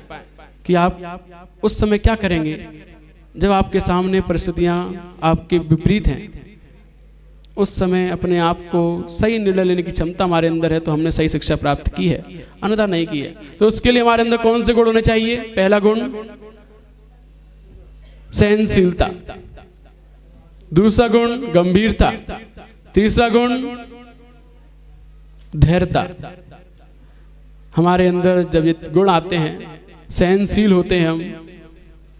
कि आप उस समय क्या करेंगे जब आपके सामने परिस्थितियां आपके विपरीत हैं। उस समय अपने आप को सही निर्णय लेने की क्षमता हमारे अंदर है तो हमने सही शिक्षा प्राप्त की है, अन्यथा नहीं की है। तो उसके लिए हमारे अंदर कौन से गुण होने चाहिए? पहला गुण सहनशीलता, दूसरा गुण गंभीरता, तीसरा गुण धैर्यता। हमारे अंदर जब ये गुण आते हैं, सहनशील होते हैं हम,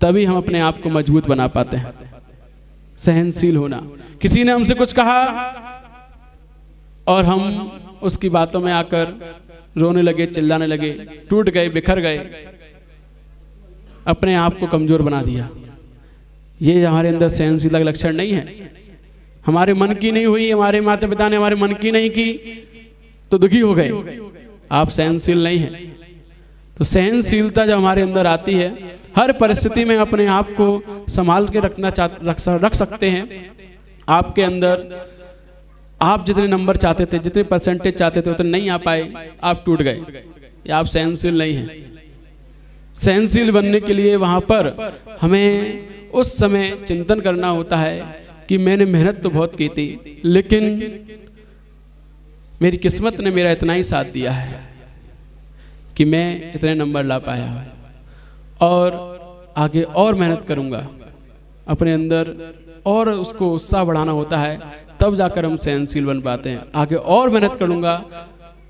तभी हम अपने आप को मजबूत बना पाते हैं। सहनशील होना, किसी ने हमसे कुछ कहा और हम उसकी बातों में आकर रोने लगे, चिल्लाने लगे, टूट गए, बिखर गए, अपने आप को कमजोर बना दिया। ये हमारे अंदर सहनशीलता का लक्षण नहीं है। हमारे मन की नहीं हुई, हमारे माता पिता ने हमारे मन की नहीं की तो दुखी हो गए, आप सहनशील नहीं हैं। तो सहनशीलता जब हमारे अंदर आती है, हर परिस्थिति में अपने आप को संभाल के रख सकते हैं। आपके अंदर आप जितने नंबर चाहते थे, जितने परसेंटेज चाहते थे, उतने नहीं आ पाए, आप टूट गए, या आप सहनशील नहीं हैं। सहनशील बनने के लिए वहां पर हमें उस समय चिंतन करना होता है कि मैंने मेहनत तो बहुत की थी, लेकिन मेरी किस्मत ने मेरा इतना ही साथ दिया है कि मैं इतने नंबर ला पाया, और आगे और मेहनत करूंगा। अपने अंदर और उसको उत्साह बढ़ाना होता है, तब जाकर हम सहनशील बन पाते हैं। आगे और मेहनत करूंगा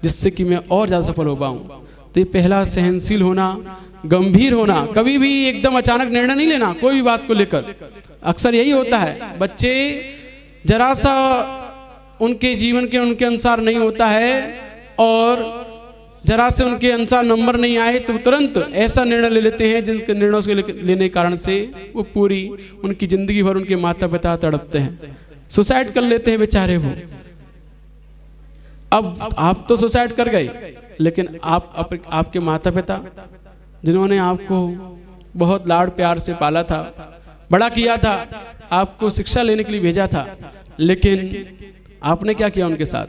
जिससे कि मैं और ज़्यादा सफल हो पाऊँ। तो ये पहला सहनशील होना। गंभीर होना, कभी भी एकदम अचानक निर्णय नहीं लेना कोई भी बात को लेकर। अक्सर यही होता है, बच्चे जरा सा उनके जीवन के उनके अनुसार नहीं होता है और जरा से उनके अनुसार नंबर नहीं आए तो तुरंत ऐसा निर्णय ले लेते हैं जिनके निर्णयों के लेने के कारण से वो पूरी उनकी जिंदगी भर उनके माता पिता तड़पते हैं, सुसाइड कर लेते हैं बेचारे वो। अब आप तो सुसाइड कर गए, लेकिन आपके माता पिता जिन्होंने आपको बहुत लाड प्यार से पाला था, बड़ा किया था, आपको शिक्षा लेने के लिए भेजा था, लेकिन आपने क्या किया उनके साथ?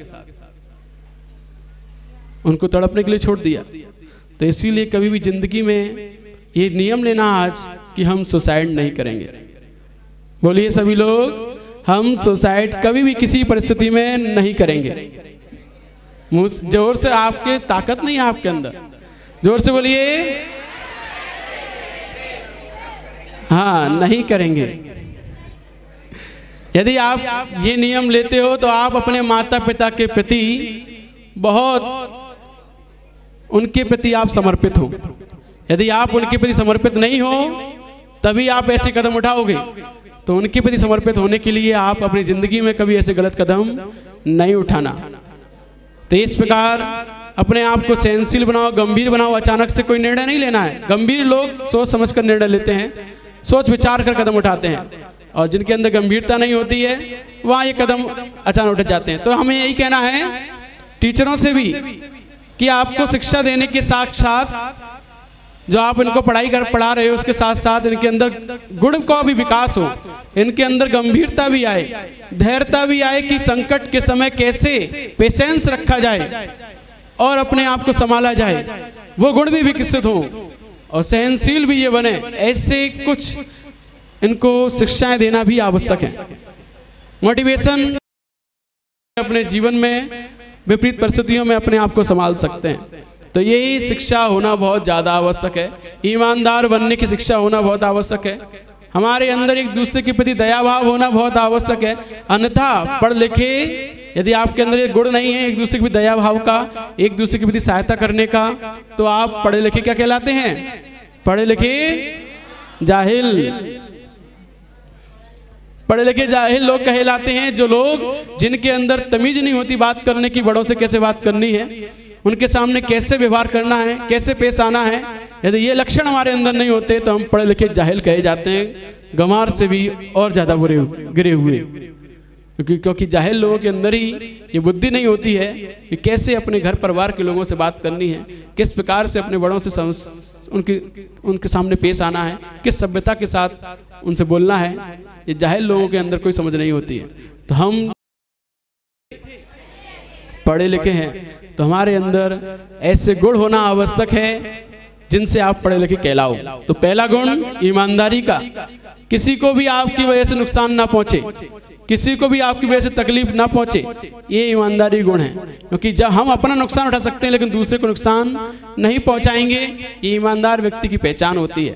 उनको तड़पने के लिए छोड़ दिया। तो इसीलिए कभी भी जिंदगी में ये नियम लेना आज कि हम सुसाइड नहीं करेंगे। बोलिए सभी लोग, हम सुसाइड कभी भी किसी परिस्थिति में नहीं करेंगे। जोर से, आपके ताकत नहीं है आपके अंदर, जोर से बोलिए। हाँ, नहीं करेंगे। यदि आप ये नियम लेते हो तो आप अपने माता पिता के प्रति बहुत, उनके प्रति आप समर्पित हो। यदि आप उनके प्रति समर्पित नहीं हो तभी आप ऐसे कदम उठाओगे। तो उनके प्रति समर्पित होने के लिए आप अपनी जिंदगी में कभी ऐसे गलत कदम नहीं उठाना। तो इस प्रकार अपने आप को सहनशील बनाओ, गंभीर बनाओ। अचानक से कोई निर्णय नहीं लेना है। गंभीर लोग सोच समझ कर निर्णय लेते हैं, सोच विचार कर कदम उठाते हैं, और जिनके अंदर गंभीरता नहीं होती है वहाँ ये कदम अचानक उठ जाते हैं। तो हमें यही कहना है टीचरों से भी कि आपको शिक्षा देने के साथ साथ जो आप इनको पढ़ा रहे हो उसके साथ साथ इनके अंदर गुण का भी विकास हो, इनके अंदर गंभीरता भी आए, धैर्यता भी आए कि संकट के समय कैसे पेशेंस रखा जाए और अपने आप को संभाला जाए, वो गुण भी विकसित हो और सहनशील भी ये बने। ऐसे कुछ इनको शिक्षाएं देना भी आवश्यक है। मोटिवेशन, अपने जीवन में विपरीत परिस्थितियों में अपने आप को संभाल सकते हैं, तो यही शिक्षा होना बहुत ज़्यादा आवश्यक है। ईमानदार बनने की शिक्षा होना बहुत आवश्यक है। हमारे अंदर एक दूसरे के प्रति दया भाव होना बहुत आवश्यक है। अन्यथा पढ़ लिखे यदि आपके अंदर ये गुण नहीं है एक दूसरे के प्रति दया भाव का, एक दूसरे के प्रति सहायता करने का, तो आप पढ़े लिखे क्या कहलाते हैं? पढ़े लिखे जाहिल। पढ़े लिखे जाहिल लोग कहलाते हैं जो लोग जिनके अंदर तमीज नहीं होती बात करने की, बड़ों से कैसे बात करनी है, उनके सामने कैसे व्यवहार करना है, कैसे पेश आना है। यदि ये लक्षण हमारे अंदर नहीं होते तो हम पढ़े लिखे जाहिल कहे जाते हैं, गंवार से भी और ज्यादा गिरे हुए। क्योंकि जाहिल लोगों के अंदर ही ये बुद्धि नहीं होती है कि कैसे अपने घर परिवार के लोगों से बात करनी है, किस प्रकार से अपने बड़ों से उनके सामने पेश आना है, किस सभ्यता के साथ उनसे बोलना है। ये जाहिल लोगों के अंदर कोई समझ नहीं होती है। तो हम पढ़े लिखे हैं तो हमारे अंदर ऐसे गुण होना आवश्यक है जिनसे आप पढ़े लिखे कहलाओ। तो पहला गुण ईमानदारी का, किसी को भी आपकी वजह से नुकसान ना पहुंचे, किसी को भी आपकी वजह से तकलीफ ना पहुंचे, ये ईमानदारी गुण है। क्योंकि जब हम अपना नुकसान उठा सकते हैं लेकिन दूसरे को नुकसान नहीं पहुंचाएंगे, ये ईमानदार व्यक्ति की पहचान होती है।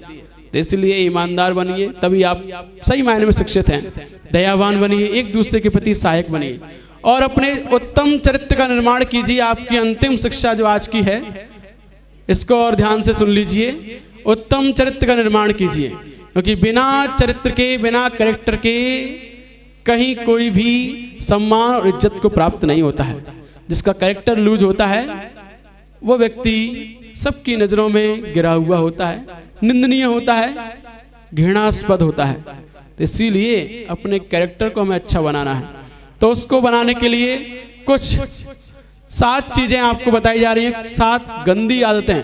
तो इसलिए ईमानदार बनिए, तभी आप सही मायने में शिक्षित हैं। दयावान बनिए, एक दूसरे के प्रति सहायक बनिए और अपने उत्तम चरित्र का निर्माण कीजिए। आपकी अंतिम शिक्षा जो आज की है इसको और ध्यान से सुन लीजिए। उत्तम चरित्र का निर्माण कीजिए, क्योंकि बिना चरित्र के, बिना कैरेक्टर के कहीं कोई भी सम्मान और इज्जत को प्राप्त नहीं होता है। जिसका कैरेक्टर लूज होता है वो व्यक्ति सबकी नजरों में गिरा हुआ होता है, निंदनीय होता है, घृणास्पद होता है। तो इसीलिए अपने कैरेक्टर को हमें अच्छा बनाना है। तो उसको बनाने के लिए कुछ 7 चीजें आपको बताई जा रही हैं, 7 गंदी आदतें।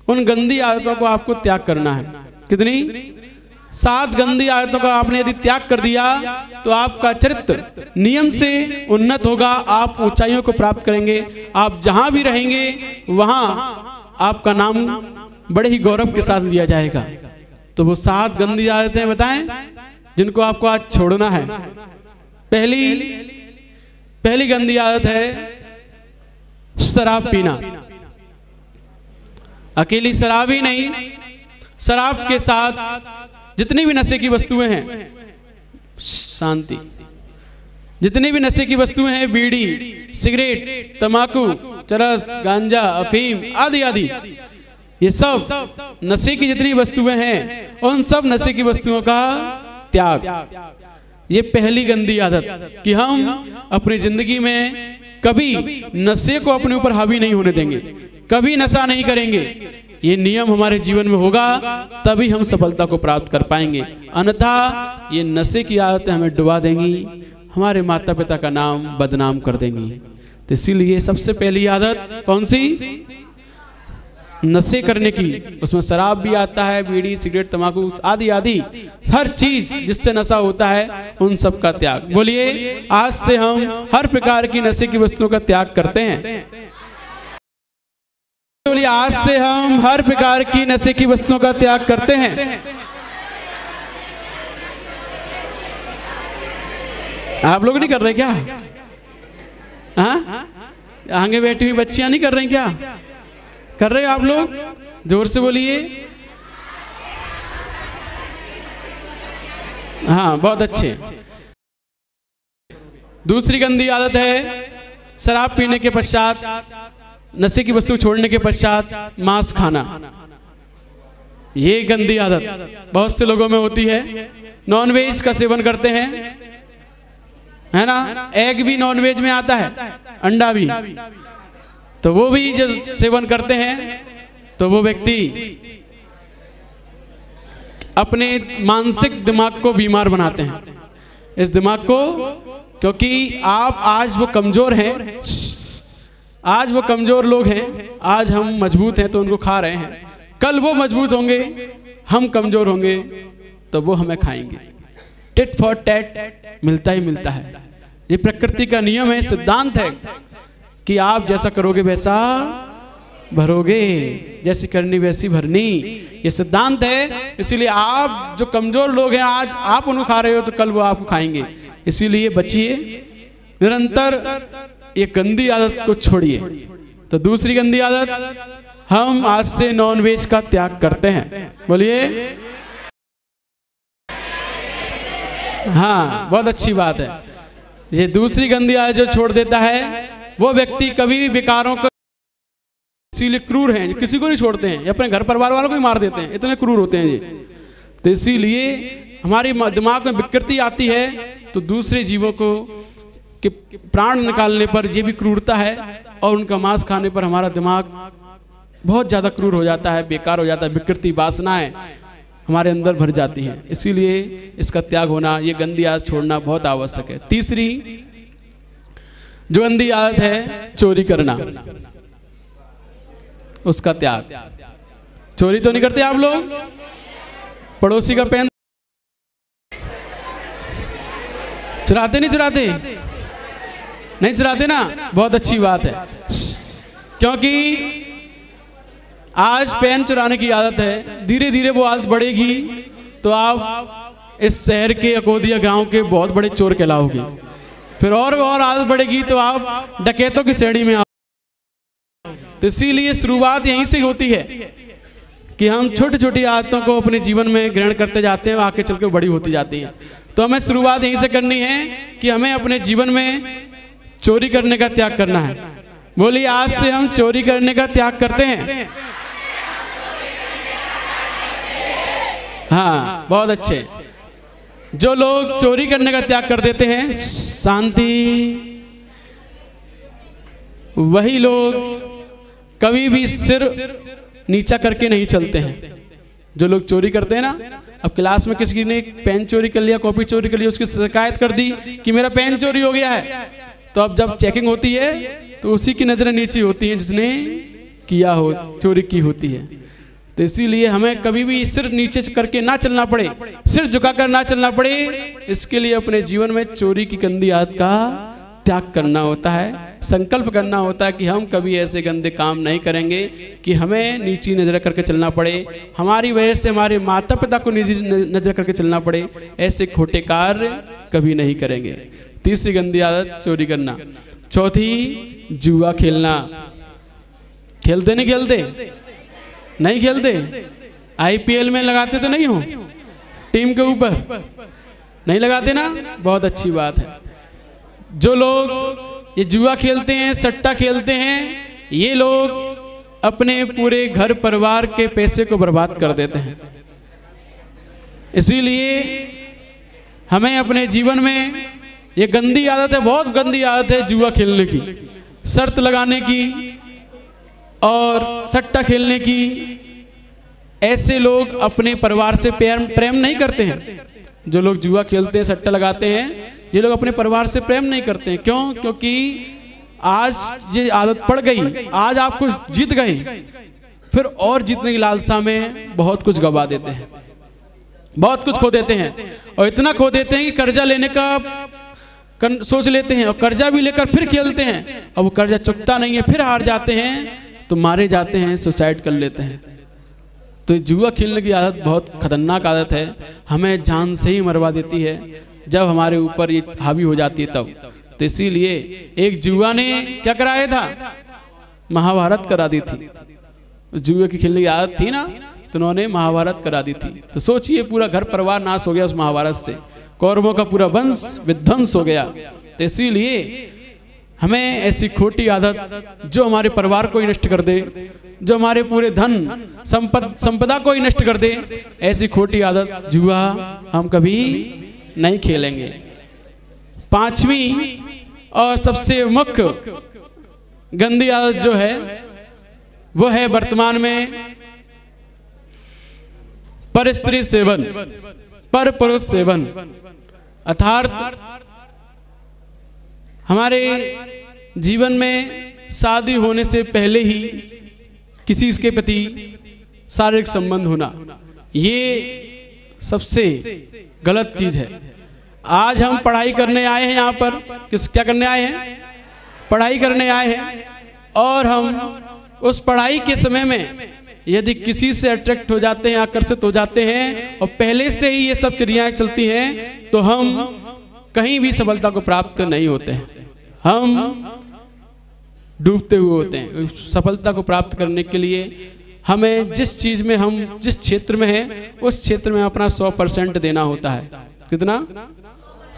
उन गंदी आदतों को आपको त्याग करना है। कितनी? 7 गंदी आदतों का आपने यदि त्याग कर दिया तो आपका चरित्र नियम से उन्नत होगा, आप ऊंचाइयों को प्राप्त करेंगे। आप जहां भी रहेंगे वहां आपका नाम बड़े ही गौरव के साथ लिया जाएगा। तो वो 7 गंदी आदतें बताएं जिनको आपको आज छोड़ना है। पहली गंदी आदत है शराब पीना। अकेली शराब ही नहीं, शराब के साथ जितनी भी नशे की वस्तुएं हैं, शांति, जितनी भी नशे की वस्तुएं हैं, बीड़ी, सिगरेट, तंबाकू, चरस, गांजा, अफीम आदि आदि, ये सब नशे की जितनी वस्तुएं हैं उन सब नशे की वस्तुओं का त्याग। ये पहली गंदी आदत कि हम अपनी जिंदगी में कभी नशे को अपने ऊपर हावी नहीं होने देंगे, कभी नशा नहीं करेंगे। ये नियम हमारे जीवन में होगा तभी हम सफलता को प्राप्त कर पाएंगे, अन्यथा ये नशे की आदतें हमें डुबा देंगी, हमारे माता पिता का नाम बदनाम कर देंगी। तो इसीलिए सबसे पहली आदत कौन सी? नशे करने की। उसमें शराब भी आता है, बीड़ी, सिगरेट, तंबाकू आदि आदि, हर चीज जिससे नशा होता है उन सब का त्याग। बोलिए, आज से हम हर प्रकार की नशे की वस्तुओं का त्याग करते हैं। बोलिए, आज से हम हर प्रकार की नशे की वस्तुओं का त्याग करते हैं। आप लोग नहीं कर रहे क्या? हाँ, आगे बैठी हुई बच्चियां नहीं कर रही क्या? कर रहे हो आप लोग? जोर से बोलिए। हाँ, बहुत अच्छे। दूसरी गंदी आदत है शराब पीने के पश्चात, नशे की वस्तु छोड़ने के पश्चात मांस खाना। ये गंदी आदत बहुत से लोगों में होती है। नॉनवेज का सेवन करते हैं, है ना? एग भी नॉनवेज में आता है, अंडा भी। तो वो भी जो सेवन करते हैं तो वो व्यक्ति अपने मानसिक दिमाग को बीमार बनाते हैं। इस दिमाग को, क्योंकि आप आज वो कमजोर हैं, आज वो कमजोर लोग हैं, आज हम मजबूत हैं तो उनको खा रहे हैं, कल वो मजबूत होंगे, हम कमजोर होंगे तो वो हमें खाएंगे। टिट फॉर टैट मिलता ही मिलता है। ये प्रकृति का नियम है, सिद्धांत है कि आप जैसा करोगे वैसा भरोगे, जैसी करनी वैसी भरनी। ये सिद्धांत है। इसीलिए आप जो कमजोर लोग हैं, आज आप उन्हें खा रहे हो तो कल वो आपको खाएंगे। इसीलिए बचिए, निरंतर ये गंदी आदत को छोड़िए। तो दूसरी गंदी आदत, हम आज से नॉनवेज का त्याग करते हैं। बोलिए, हाँ, बहुत अच्छी बात है। ये दूसरी गंदी आदत जो छोड़ देता है वो व्यक्ति कभी भी विकारों को, इसीलिए क्रूर हैं, किसी को नहीं छोड़ते हैं, अपने घर परिवार वालों को भी मार देते हैं, इतने क्रूर होते हैं ये। तो इसीलिए हमारी दिमाग में विकृति आती है तो दूसरे जीवों को के प्राण निकालने पर ये भी क्रूरता है, और उनका मांस खाने पर हमारा दिमाग बहुत ज़्यादा क्रूर हो जाता है, बेकार हो जाता है, विकृति वासनाएं हमारे अंदर भर जाती हैं। इसीलिए इसका त्याग होना, ये गंदी आदत छोड़ना बहुत आवश्यक है। तीसरी जो गंदी आदत है चोरी करना, उसका त्याग। चोरी तो नहीं करते आप लोग? पड़ोसी का पेन चुराते नहीं चुराते? नहीं चुराते ना, बहुत अच्छी बात है। क्योंकि आज पेन चुराने की आदत है, धीरे धीरे वो आदत बढ़ेगी तो आप इस शहर के अकोदिया गांव के बहुत बड़े चोर कहलाओगे। फिर और आदत बढ़ेगी तो आप डकैतों की श्रेणी में आओ। तो इसीलिए शुरुआत यहीं से होती है कि हम छोटी छोटी आदतों को अपने जीवन में ग्रहण करते जाते हैं, आगे चल के बड़ी होती जाती हैं। तो हमें शुरुआत यहीं से करनी है कि हमें अपने जीवन में चोरी करने का त्याग करना है। बोलिए, आज से हम चोरी करने का त्याग करते हैं। हाँ, बहुत अच्छे। जो लोग चोरी करने का त्याग कर देते हैं, शांति, वही लोग कभी भी सिर नीचा करके नहीं चलते हैं। जो लोग चोरी करते हैं ना, अब क्लास में किसी ने पेन चोरी कर लिया, कॉपी चोरी कर लिया, उसकी शिकायत कर दी कि मेरा पेन चोरी हो गया है, तो अब जब चेकिंग होती है तो उसी की नजरें नीची होती हैं जिसने किया हो, चोरी की होती है। तो इसीलिए हमें कभी भी सिर नीचे करके ना चलना पड़े, सिर झुकाकर ना चलना पड़े। इसके लिए अपने जीवन में चोरी की गंदी आदत का त्याग करना होता है, संकल्प करना होता है कि हम कभी ऐसे गंदे काम नहीं करेंगे कि हमें नीची नजर करके चलना पड़े, हमारी वजह से हमारे माता पिता को नीची नजर करके चलना पड़े। ऐसे खोटे कार्य कभी नहीं करेंगे। तीसरी गंदी आदत चोरी करना। चौथी, जुआ खेलना। खेलते नहीं खेलते? नहीं खेलते? आईपीएल में लगाते तो नहीं हो टीम के ऊपर? नहीं लगाते ना, बहुत अच्छी बात है। जो लोग ये जुआ खेलते हैं, सट्टा खेलते हैं, ये लोग अपने पूरे घर परिवार के पैसे को बर्बाद कर देते हैं। इसीलिए हमें अपने जीवन में ये गंदी आदत है, बहुत गंदी आदत है जुआ खेलने की, शर्त लगाने की और सट्टा खेलने की। ऐसे लोग अपने परिवार से प्रेम नहीं करते हैं। जो लोग जुआ खेलते हैं, सट्टा लगाते हैं, ये लोग अपने परिवार से प्रेम नहीं करते हैं। क्यों? क्योंकि आज ये आदत पड़ गई, आज आप कुछ जीत गए, फिर और जीतने की लालसा में बहुत कुछ गवा देते हैं, बहुत कुछ खो देते हैं, और इतना खो देते हैं कि कर्जा लेने का सोच लेते हैं, और कर्जा भी लेकर फिर खेलते हैं, और वो कर्जा चुकता नहीं है, फिर हार जाते हैं तो मारे जाते हैं, सुसाइड कर लेते हैं। तो जुआ खेलने की आदत बहुत खतरनाक आदत है, हमें जान से ही मरवा देती है जब हमारे ऊपर ये हावी हो जाती है तब। तो इसीलिए एक जुआ ने क्या कराया था? महाभारत करा दी थी। जुए की खेलने की आदत थी ना, तो उन्होंने महाभारत करा दी थी। तो सोचिए, पूरा घर परिवार नाश हो गया उस महाभारत से, कौरवों का पूरा वंश विध्वंस हो गया। तो इसीलिए हमें ऐसी खोटी आदत जो हमारे परिवार को ही नष्ट कर दे, जो हमारे पूरे धन संपदा को ही नष्ट कर दे, ऐसी खोटी आदत जुआ हम कभी नहीं खेलेंगे। पांचवी और सबसे मुख्य गंदी आदत जो है वो है वर्तमान में पर स्त्री सेवन, पर पुरुष सेवन। अर्थात हमारे जीवन में शादी होने से पहले ही किसी के प्रति शारीरिक संबंध होना, ये सबसे गलत चीज है। आज हम पढ़ाई करने आए हैं यहाँ पर, क्या करने आए हैं? पढ़ाई करने आए हैं, और हम उस पढ़ाई के समय में यदि किसी से अट्रैक्ट हो जाते हैं, आकर्षित हो जाते हैं, और पहले से ही ये सब क्रियाएं चलती हैं, तो हम कहीं भी सफलता को प्राप्त नहीं होते हैं, हम डूबते हुए होते हैं। सफलता को प्राप्त करने के लिए हमें जिस चीज में, हम जिस क्षेत्र में हैं, उस क्षेत्र में अपना 100% देना होता है। कितना?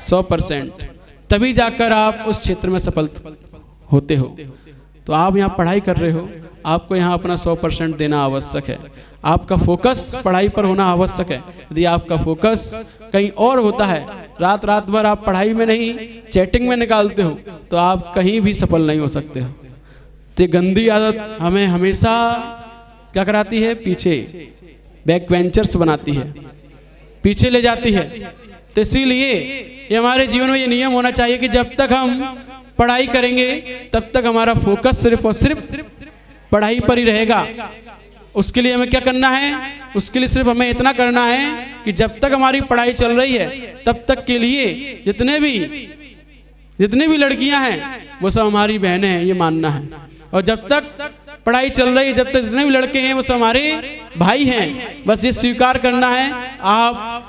100%, तभी जाकर आप उस क्षेत्र में सफल होते हो। तो आप यहाँ पढ़ाई कर रहे हो, आपको यहाँ अपना 100% देना आवश्यक है। आपका फोकस पढ़ाई पर होना आवश्यक है। यदि आपका फोकस कहीं और होता है, रात रात भर आप पढ़ाई में नहीं चैटिंग में निकालते हो, तो आप कहीं भी सफल नहीं हो सकते हो। तो गंदी आदत हमें हमेशा क्या कराती है? पीछे बैक वेंचर्स बनाती है, पीछे ले जाती है। तो इसीलिए ये हमारे जीवन में ये नियम होना चाहिए कि जब तक हम पढ़ाई करेंगे तब तक हमारा फोकस सिर्फ और सिर्फ पढ़ाई पर ही रहेगा। उसके लिए हमें क्या करना है? उसके लिए सिर्फ हमें इतना करना है कि जब तक हमारी पढ़ाई चल रही है तब तक के लिए जितने भी लड़कियां हैं वो सब हमारी बहनें हैं, ये मानना है। और जब तक पढ़ाई चल रही है, जब तक जितने भी लड़के हैं वो सब हमारे भाई हैं, बस ये स्वीकार करना है। आप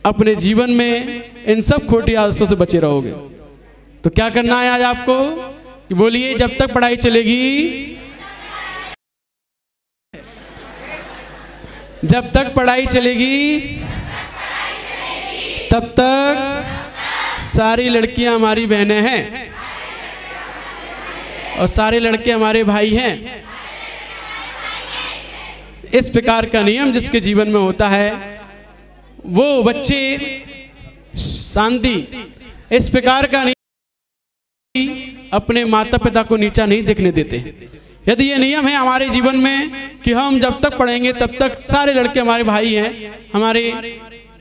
अपने जीवन में इन सब खोटी आदतों से बचे रहोगे। तो क्या करना है आज आपको? कि बोलिए, जब तक पढ़ाई चलेगी, जब तक पढ़ाई चलेगी तब तक सारी लड़कियां हमारी बहनें हैं और सारे लड़के हमारे भाई हैं। इस प्रकार का नियम जिसके जीवन में होता है वो बच्चे शांति, इस प्रकार का नियम अपने माता पिता को नीचा नहीं दिखने देते। यदि ये नियम है हमारे जीवन में कि हम जब तक पढ़ेंगे तब तक सारे लड़के हमारे भाई हैं, हमारे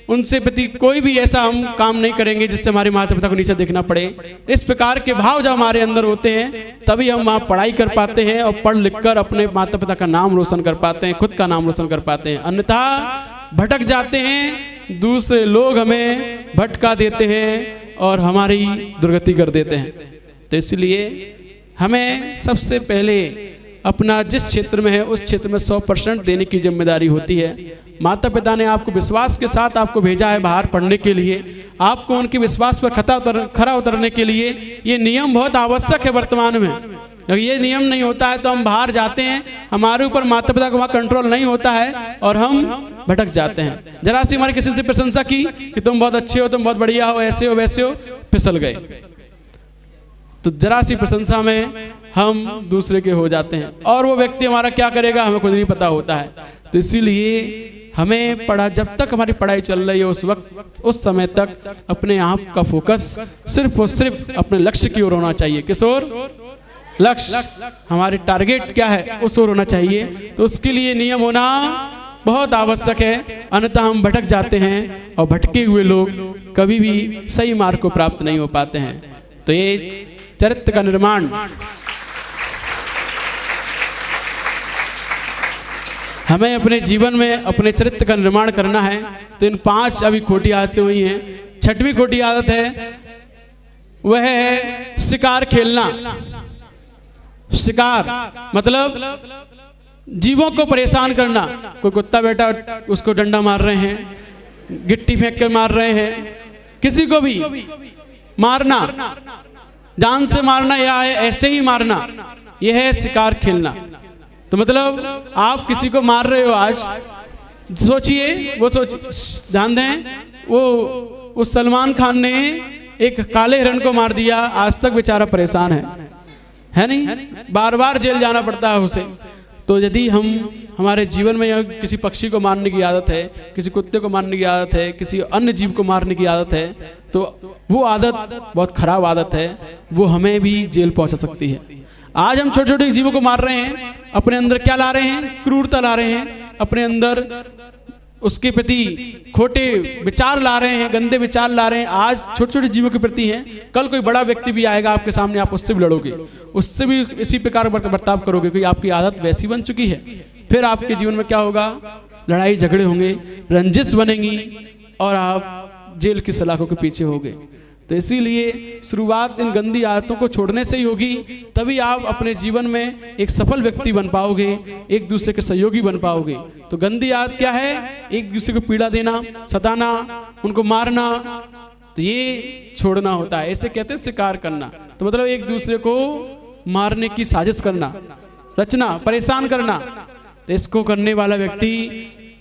उनसे प्रति कोई भी ऐसा हम काम नहीं करेंगे जिससे हमारे माता पिता को नीचे देखना पड़े। इस प्रकार के भाव जब हमारे अंदर होते हैं तभी हम वहाँ पढ़ाई कर पाते हैं और पढ़ लिख कर अपने माता पिता का नाम रोशन कर पाते हैं, खुद का नाम रोशन कर पाते हैं। अन्यथा भटक जाते हैं, दूसरे लोग हमें भटका देते हैं और हमारी दुर्गति कर देते हैं। तो इसलिए हमें सबसे पहले अपना जिस क्षेत्र में है उस क्षेत्र में 100% देने की जिम्मेदारी होती है। माता पिता ने आपको विश्वास के साथ आपको भेजा है बाहर पढ़ने के लिए, आपको उनके विश्वास पर खरा उतरने के लिए ये नियम बहुत आवश्यक है वर्तमान में। अगर ये नियम नहीं होता है तो हम बाहर जाते हैं, हमारे ऊपर माता पिता का वहाँ कंट्रोल नहीं होता है और हम भटक जाते हैं। जरा सी हमारे किसी से प्रशंसा की कि तुम बहुत अच्छे हो, तुम बहुत बढ़िया हो, ऐसे हो वैसे हो, फिसल गए। तो जरा सी प्रशंसा में हम दूसरे के हो जाते हैं और वो व्यक्ति हमारा क्या करेगा हमें खुद नहीं पता होता है। तो इसीलिए हमें जब तक हमारी पढ़ाई चल रही है उस वक्त, उस समय तक अपने आप का फोकस सिर्फ और सिर्फ अपने लक्ष्य की ओर होना चाहिए। किस ओर? लक्ष्य, हमारे टारगेट क्या है उस ओर होना चाहिए। तो उसके लिए नियम होना बहुत आवश्यक है, अन्यथा हम भटक जाते हैं और भटके हुए लोग कभी भी सही मार्ग को प्राप्त नहीं हो पाते हैं। तो ये चरित्र का निर्माण हमें अपने जीवन में अपने चरित्र का निर्माण करना है। तो इन 5 अभी खोटी आदतें हुई हैं। 6वीं खोटी आदत है वह है शिकार खेलना। शिकार मतलब जीवों को परेशान करना। कोई कुत्ता बैठा उसको डंडा मार रहे हैं, गिट्टी फेंक कर मार रहे हैं, किसी को भी मारना, जान से मारना या ऐसे ही मारना, यह है शिकार खेलना। तो मतलब आप किसी को मार रहे हो, आज सोचिए, ध्यान दें, वो सलमान खान ने एक काले हिरण को मार दिया, आज तक बेचारा परेशान है नहीं, बार बार जेल जाना पड़ता है उसे। तो यदि हमारे जीवन में किसी पक्षी को मारने की आदत है, किसी कुत्ते को मारने की आदत है, किसी अन्य जीव को मारने की आदत है, तो वो आदत बहुत खराब आदत है, वो हमें भी जेल पहुंचा सकती है। आज हम छोटे छोटे जीवों को मार रहे हैं, अपने अंदर क्या ला रहे हैं? क्रूरता ला रहे हैं, अपने अंदर उसके प्रति खोटे विचार ला रहे हैं, गंदे विचार ला रहे हैं। आज छोटे छोटे जीवों के प्रति हैं, कल कोई बड़ा व्यक्ति भी आएगा आपके सामने, आप उससे भी लड़ोगे, उससे भी इसी प्रकार बर्ताव करोगे, क्योंकि आपकी आदत वैसी बन चुकी है। फिर आपके जीवन में क्या होगा? लड़ाई झगड़े होंगे, रंजिश बनेंगी और आप जेल की सलाखों के पीछे होंगे। तो इसीलिए शुरुआत इन गंदी आदतों को छोड़ने से ही होगी, तभी आप अपने जीवन में एक सफल व्यक्ति बन पाओगे, एक दूसरे के सहयोगी बन पाओगे। तो गंदी आदत क्या है? एक दूसरे को पीड़ा देना, सताना, उनको मारना, तो ये छोड़ना होता है। ऐसे कहते हैं शिकार करना। तो मतलब एक दूसरे को मारने की साजिश करना, रचना, परेशान करना। तो इसको करने वाला व्यक्ति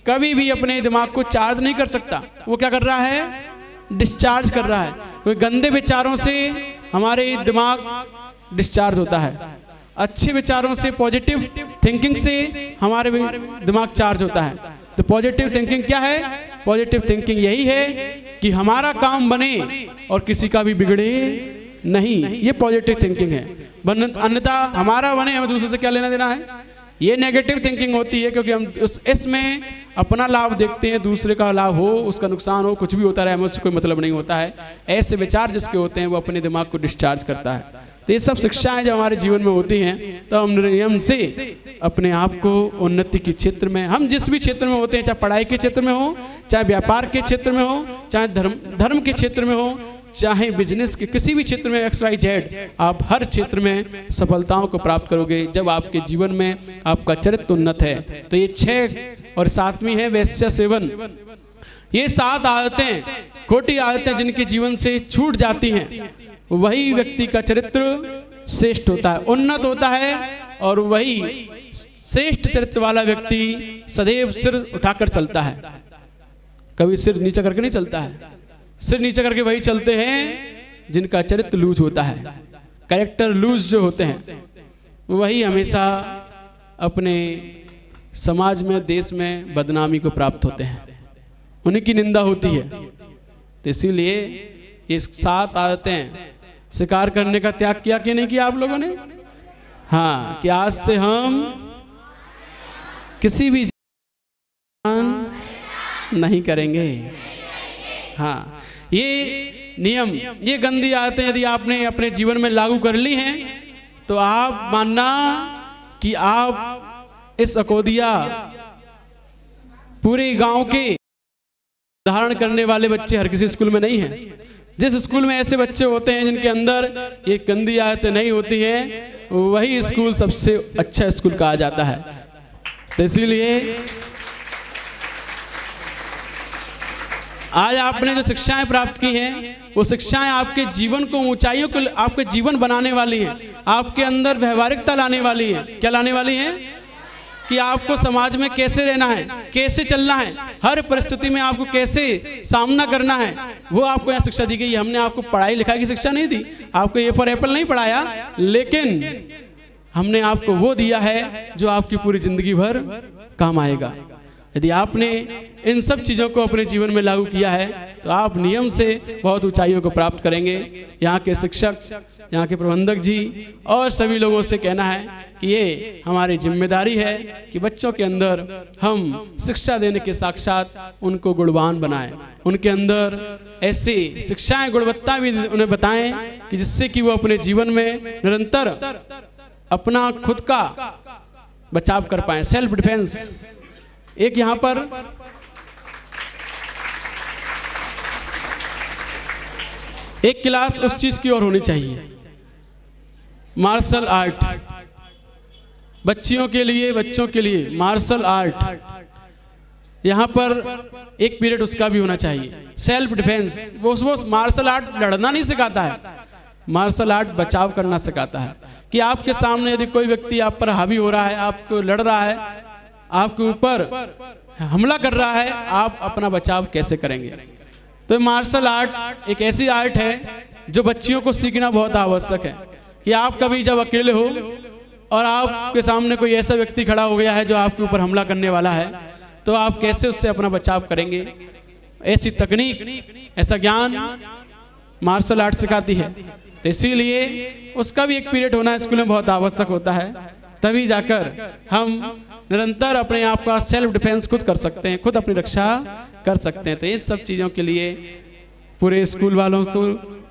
कभी भी अपने दिमाग को चार्ज नहीं कर सकता। वो क्या कर रहा है? डिस्चार्ज कर रहा है। कोई गंदे विचारों से हमारे दिमाग डिस्चार्ज होता है, अच्छे विचारों से, पॉजिटिव थिंकिंग से हमारे दिमाग चार्ज होता है। तो पॉजिटिव थिंकिंग क्या है? पॉजिटिव थिंकिंग यही है कि हमारा काम बने और किसी का भी बिगड़े नहीं, ये पॉजिटिव थिंकिंग है। अन्यथा हमारा बने, हमें दूसरे से क्या लेना देना है, ये नेगेटिव थिंकिंग होती है, क्योंकि हम इसमें अपना लाभ देखते हैं, दूसरे का लाभ हो, उसका नुकसान हो, कुछ भी होता रहे, हमें उससे कोई मतलब नहीं होता है। ऐसे विचार जिसके होते हैं वो अपने दिमाग को डिस्चार्ज करता है। तो ये सब शिक्षाएं जब हमारे जीवन में होती हैं तो हम नियम से अपने आप को उन्नति के क्षेत्र में, हम जिस भी क्षेत्र में होते हैं, चाहे पढ़ाई के क्षेत्र में हो, चाहे व्यापार के क्षेत्र में हो, चाहे धर्म के क्षेत्र में हो, चाहे बिजनेस के किसी भी क्षेत्र में XYZ, आप हर क्षेत्र में सफलताओं को प्राप्त करोगे जब आपके जीवन में आपका चरित्र उन्नत है। तो ये 6 और 7वीं है वैश्य सेवन। ये 7 आदतें, खोटी आदतें जिनके जीवन से छूट जाती हैं, वही व्यक्ति का चरित्र श्रेष्ठ होता है, उन्नत होता है, और वही श्रेष्ठ चरित्र वाला व्यक्ति सदैव सिर उठाकर चलता है, कभी सिर नीचा करके नहीं चलता है। सिर नीचे करके वही चलते हैं जिनका चरित्र लूज होता है, कैरेक्टर लूज जो होते हैं, वही हमेशा अपने समाज में, देश में बदनामी को प्राप्त होते हैं, उन्हीं की निंदा होती है। तो इसीलिए ये 7 आदतें स्वीकार करने का त्याग किया कि नहीं किया आप लोगों ने? हाँ, कि आज से हम किसी भी नहीं करेंगे। हाँ, ये नियम, ये गंदी आदतें यदि आपने अपने जीवन में लागू कर ली हैं तो आप मानना कि आप इस अकोदिया पूरे गांव के धारण करने वाले बच्चे हर किसी स्कूल में नहीं हैं। जिस स्कूल में ऐसे बच्चे होते हैं जिनके अंदर ये गंदी आदतें नहीं होती हैं, वही स्कूल सबसे अच्छा स्कूल कहा जाता है। तो इसीलिए आज आपने जो शिक्षाएं प्राप्त की हैं, वो शिक्षाएं आपके जीवन को, ऊंचाइयों को, आपके जीवन बनाने वाली हैं, आपके अंदर व्यवहारिकता लाने वाली हैं। क्या लाने वाली हैं? कि आपको समाज में कैसे रहना है, कैसे चलना है, हर परिस्थिति में आपको कैसे सामना करना है, वो आपको यहाँ शिक्षा दी गई है। हमने आपको पढ़ाई लिखाई की शिक्षा नहीं दी, आपको ए फॉर एप्पल नहीं पढ़ाया, लेकिन हमने आपको वो दिया है जो आपकी पूरी जिंदगी भर काम आएगा। यदि आपने इन सब चीज़ों को अपने जीवन में लागू किया है तो आप नियम से बहुत ऊंचाइयों को प्राप्त करेंगे। यहाँ के शिक्षक, यहाँ के प्रबंधक जी और सभी लोगों से कहना है कि ये हमारी जिम्मेदारी है कि बच्चों के अंदर हम शिक्षा देने के साथ साथ उनको गुणवान बनाएं, उनके अंदर ऐसी शिक्षाएं, गुणवत्ता भी उन्हें बताएं कि जिससे कि वो अपने जीवन में निरंतर अपना खुद का बचाव कर पाएं, सेल्फ डिफेंस। एक यहाँ पर एक क्लास उस चीज की ओर होनी चाहिए, मार्शल आर्ट, बच्चियों के लिए, बच्चों के लिए मार्शल आर्ट। यहाँ पर एक पीरियड उसका भी होना चाहिए, सेल्फ डिफेंस। वो मार्शल आर्ट लड़ना नहीं सिखाता है, मार्शल आर्ट बचाव करना सिखाता है। कि आपके सामने यदि कोई व्यक्ति आप पर हावी हो रहा है, आपको लड़ रहा है, आपके ऊपर हमला कर रहा है, आप अपना बचाव कैसे करेंगे? तो मार्शल आर्ट एक ऐसी आर्ट है जो बच्चियों को सीखना बहुत आवश्यक है। कि आप कभी जब अकेले हो और आपके सामने कोई ऐसा व्यक्ति खड़ा हो गया है जो आपके ऊपर हमला करने वाला है, तो आप कैसे उससे अपना बचाव करेंगे? ऐसी तकनीक, ऐसा ज्ञान मार्शल आर्ट सिखाती है। तो इसीलिए उसका भी एक पीरियड होना स्कूल में बहुत आवश्यक होता है, तभी जाकर हम निरंतर अपने आप का सेल्फ डिफेंस खुद कर सकते हैं, खुद अपनी रक्षा कर सकते हैं। तो इन सब चीज़ों के लिए पूरे स्कूल वालों को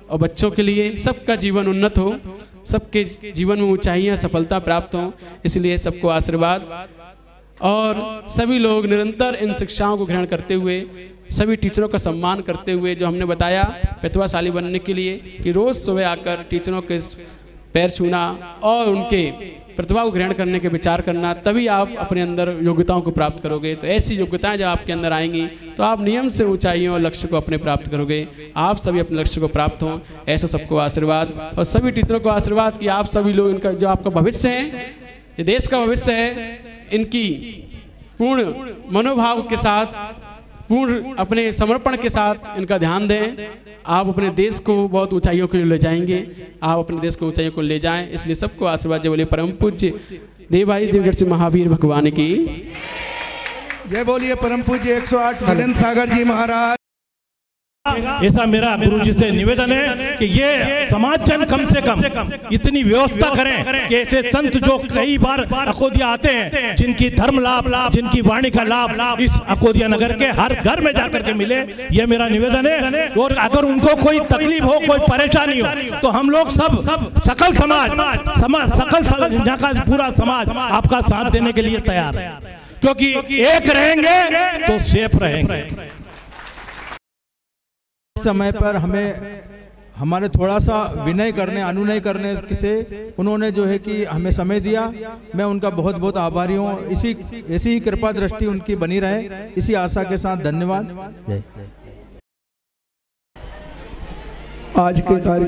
और बच्चों के लिए सबका जीवन उन्नत हो, सबके जीवन में ऊंचाइयां, सफलता प्राप्त हो, इसलिए सबको आशीर्वाद। और सभी लोग निरंतर इन शिक्षाओं को ग्रहण करते हुए, सभी टीचरों का सम्मान करते हुए, जो हमने बताया प्रतिभाशाली बनने के लिए कि रोज़ सुबह आकर टीचरों के पैर छूना और उनके प्रतिभा को ग्रहण करने के विचार करना, तभी आप अपने अंदर योग्यताओं को प्राप्त करोगे। तो ऐसी योग्यताएं जब आपके अंदर आएंगी तो आप नियम से ऊंचाइयों और लक्ष्य को अपने प्राप्त करोगे। आप सभी अपने लक्ष्य को प्राप्त हों, ऐसा सबको आशीर्वाद। और सभी टीचरों को आशीर्वाद कि आप सभी लोग, इनका जो आपका भविष्य है, ये देश का भविष्य है, इनकी पूर्ण मनोभाव के साथ, पूर्ण अपने समर्पण के साथ इनका ध्यान दें। आप अपने देश को बहुत ऊंचाइयों को ले जाएंगे, आप अपने देश को ऊंचाइयों को ले जाएं। इसलिए सबको आशीर्वाद बोले परम पूज्य देवाई देवगढ़ से महावीर भगवान की जय बोलिए। परम पूज्य 108 भजन सागर जी महाराज। ऐसा मेरा गुरुजी से निवेदन है कि ये समाज जन कम से कम इतनी व्यवस्था करें कि ऐसे संत जो कई बार अकोदिया आते हैं, जिनकी धर्म लाभ, जिनकी वाणी का लाभ इस अकोदिया नगर के हर घर में जाकर के मिले, ये मेरा निवेदन है। और अगर उनको कोई तकलीफ हो, कोई परेशानी हो, तो हम लोग सब सकल समाज सकल यहाँ का पूरा समाज आपका साथ देने के लिए तैयार है, क्योंकि एक रहेंगे तो सेफ रहेंगे। समय पर हमारे थोड़ा सा विनय करने, अनुनय करने से उन्होंने जो है कि हमें समय दिया। मैं उनका बहुत बहुत आभारी हूँ। ऐसी ही कृपा दृष्टि उनकी बनी रहे, इसी आशा के साथ धन्यवाद। जय। आज के कार्य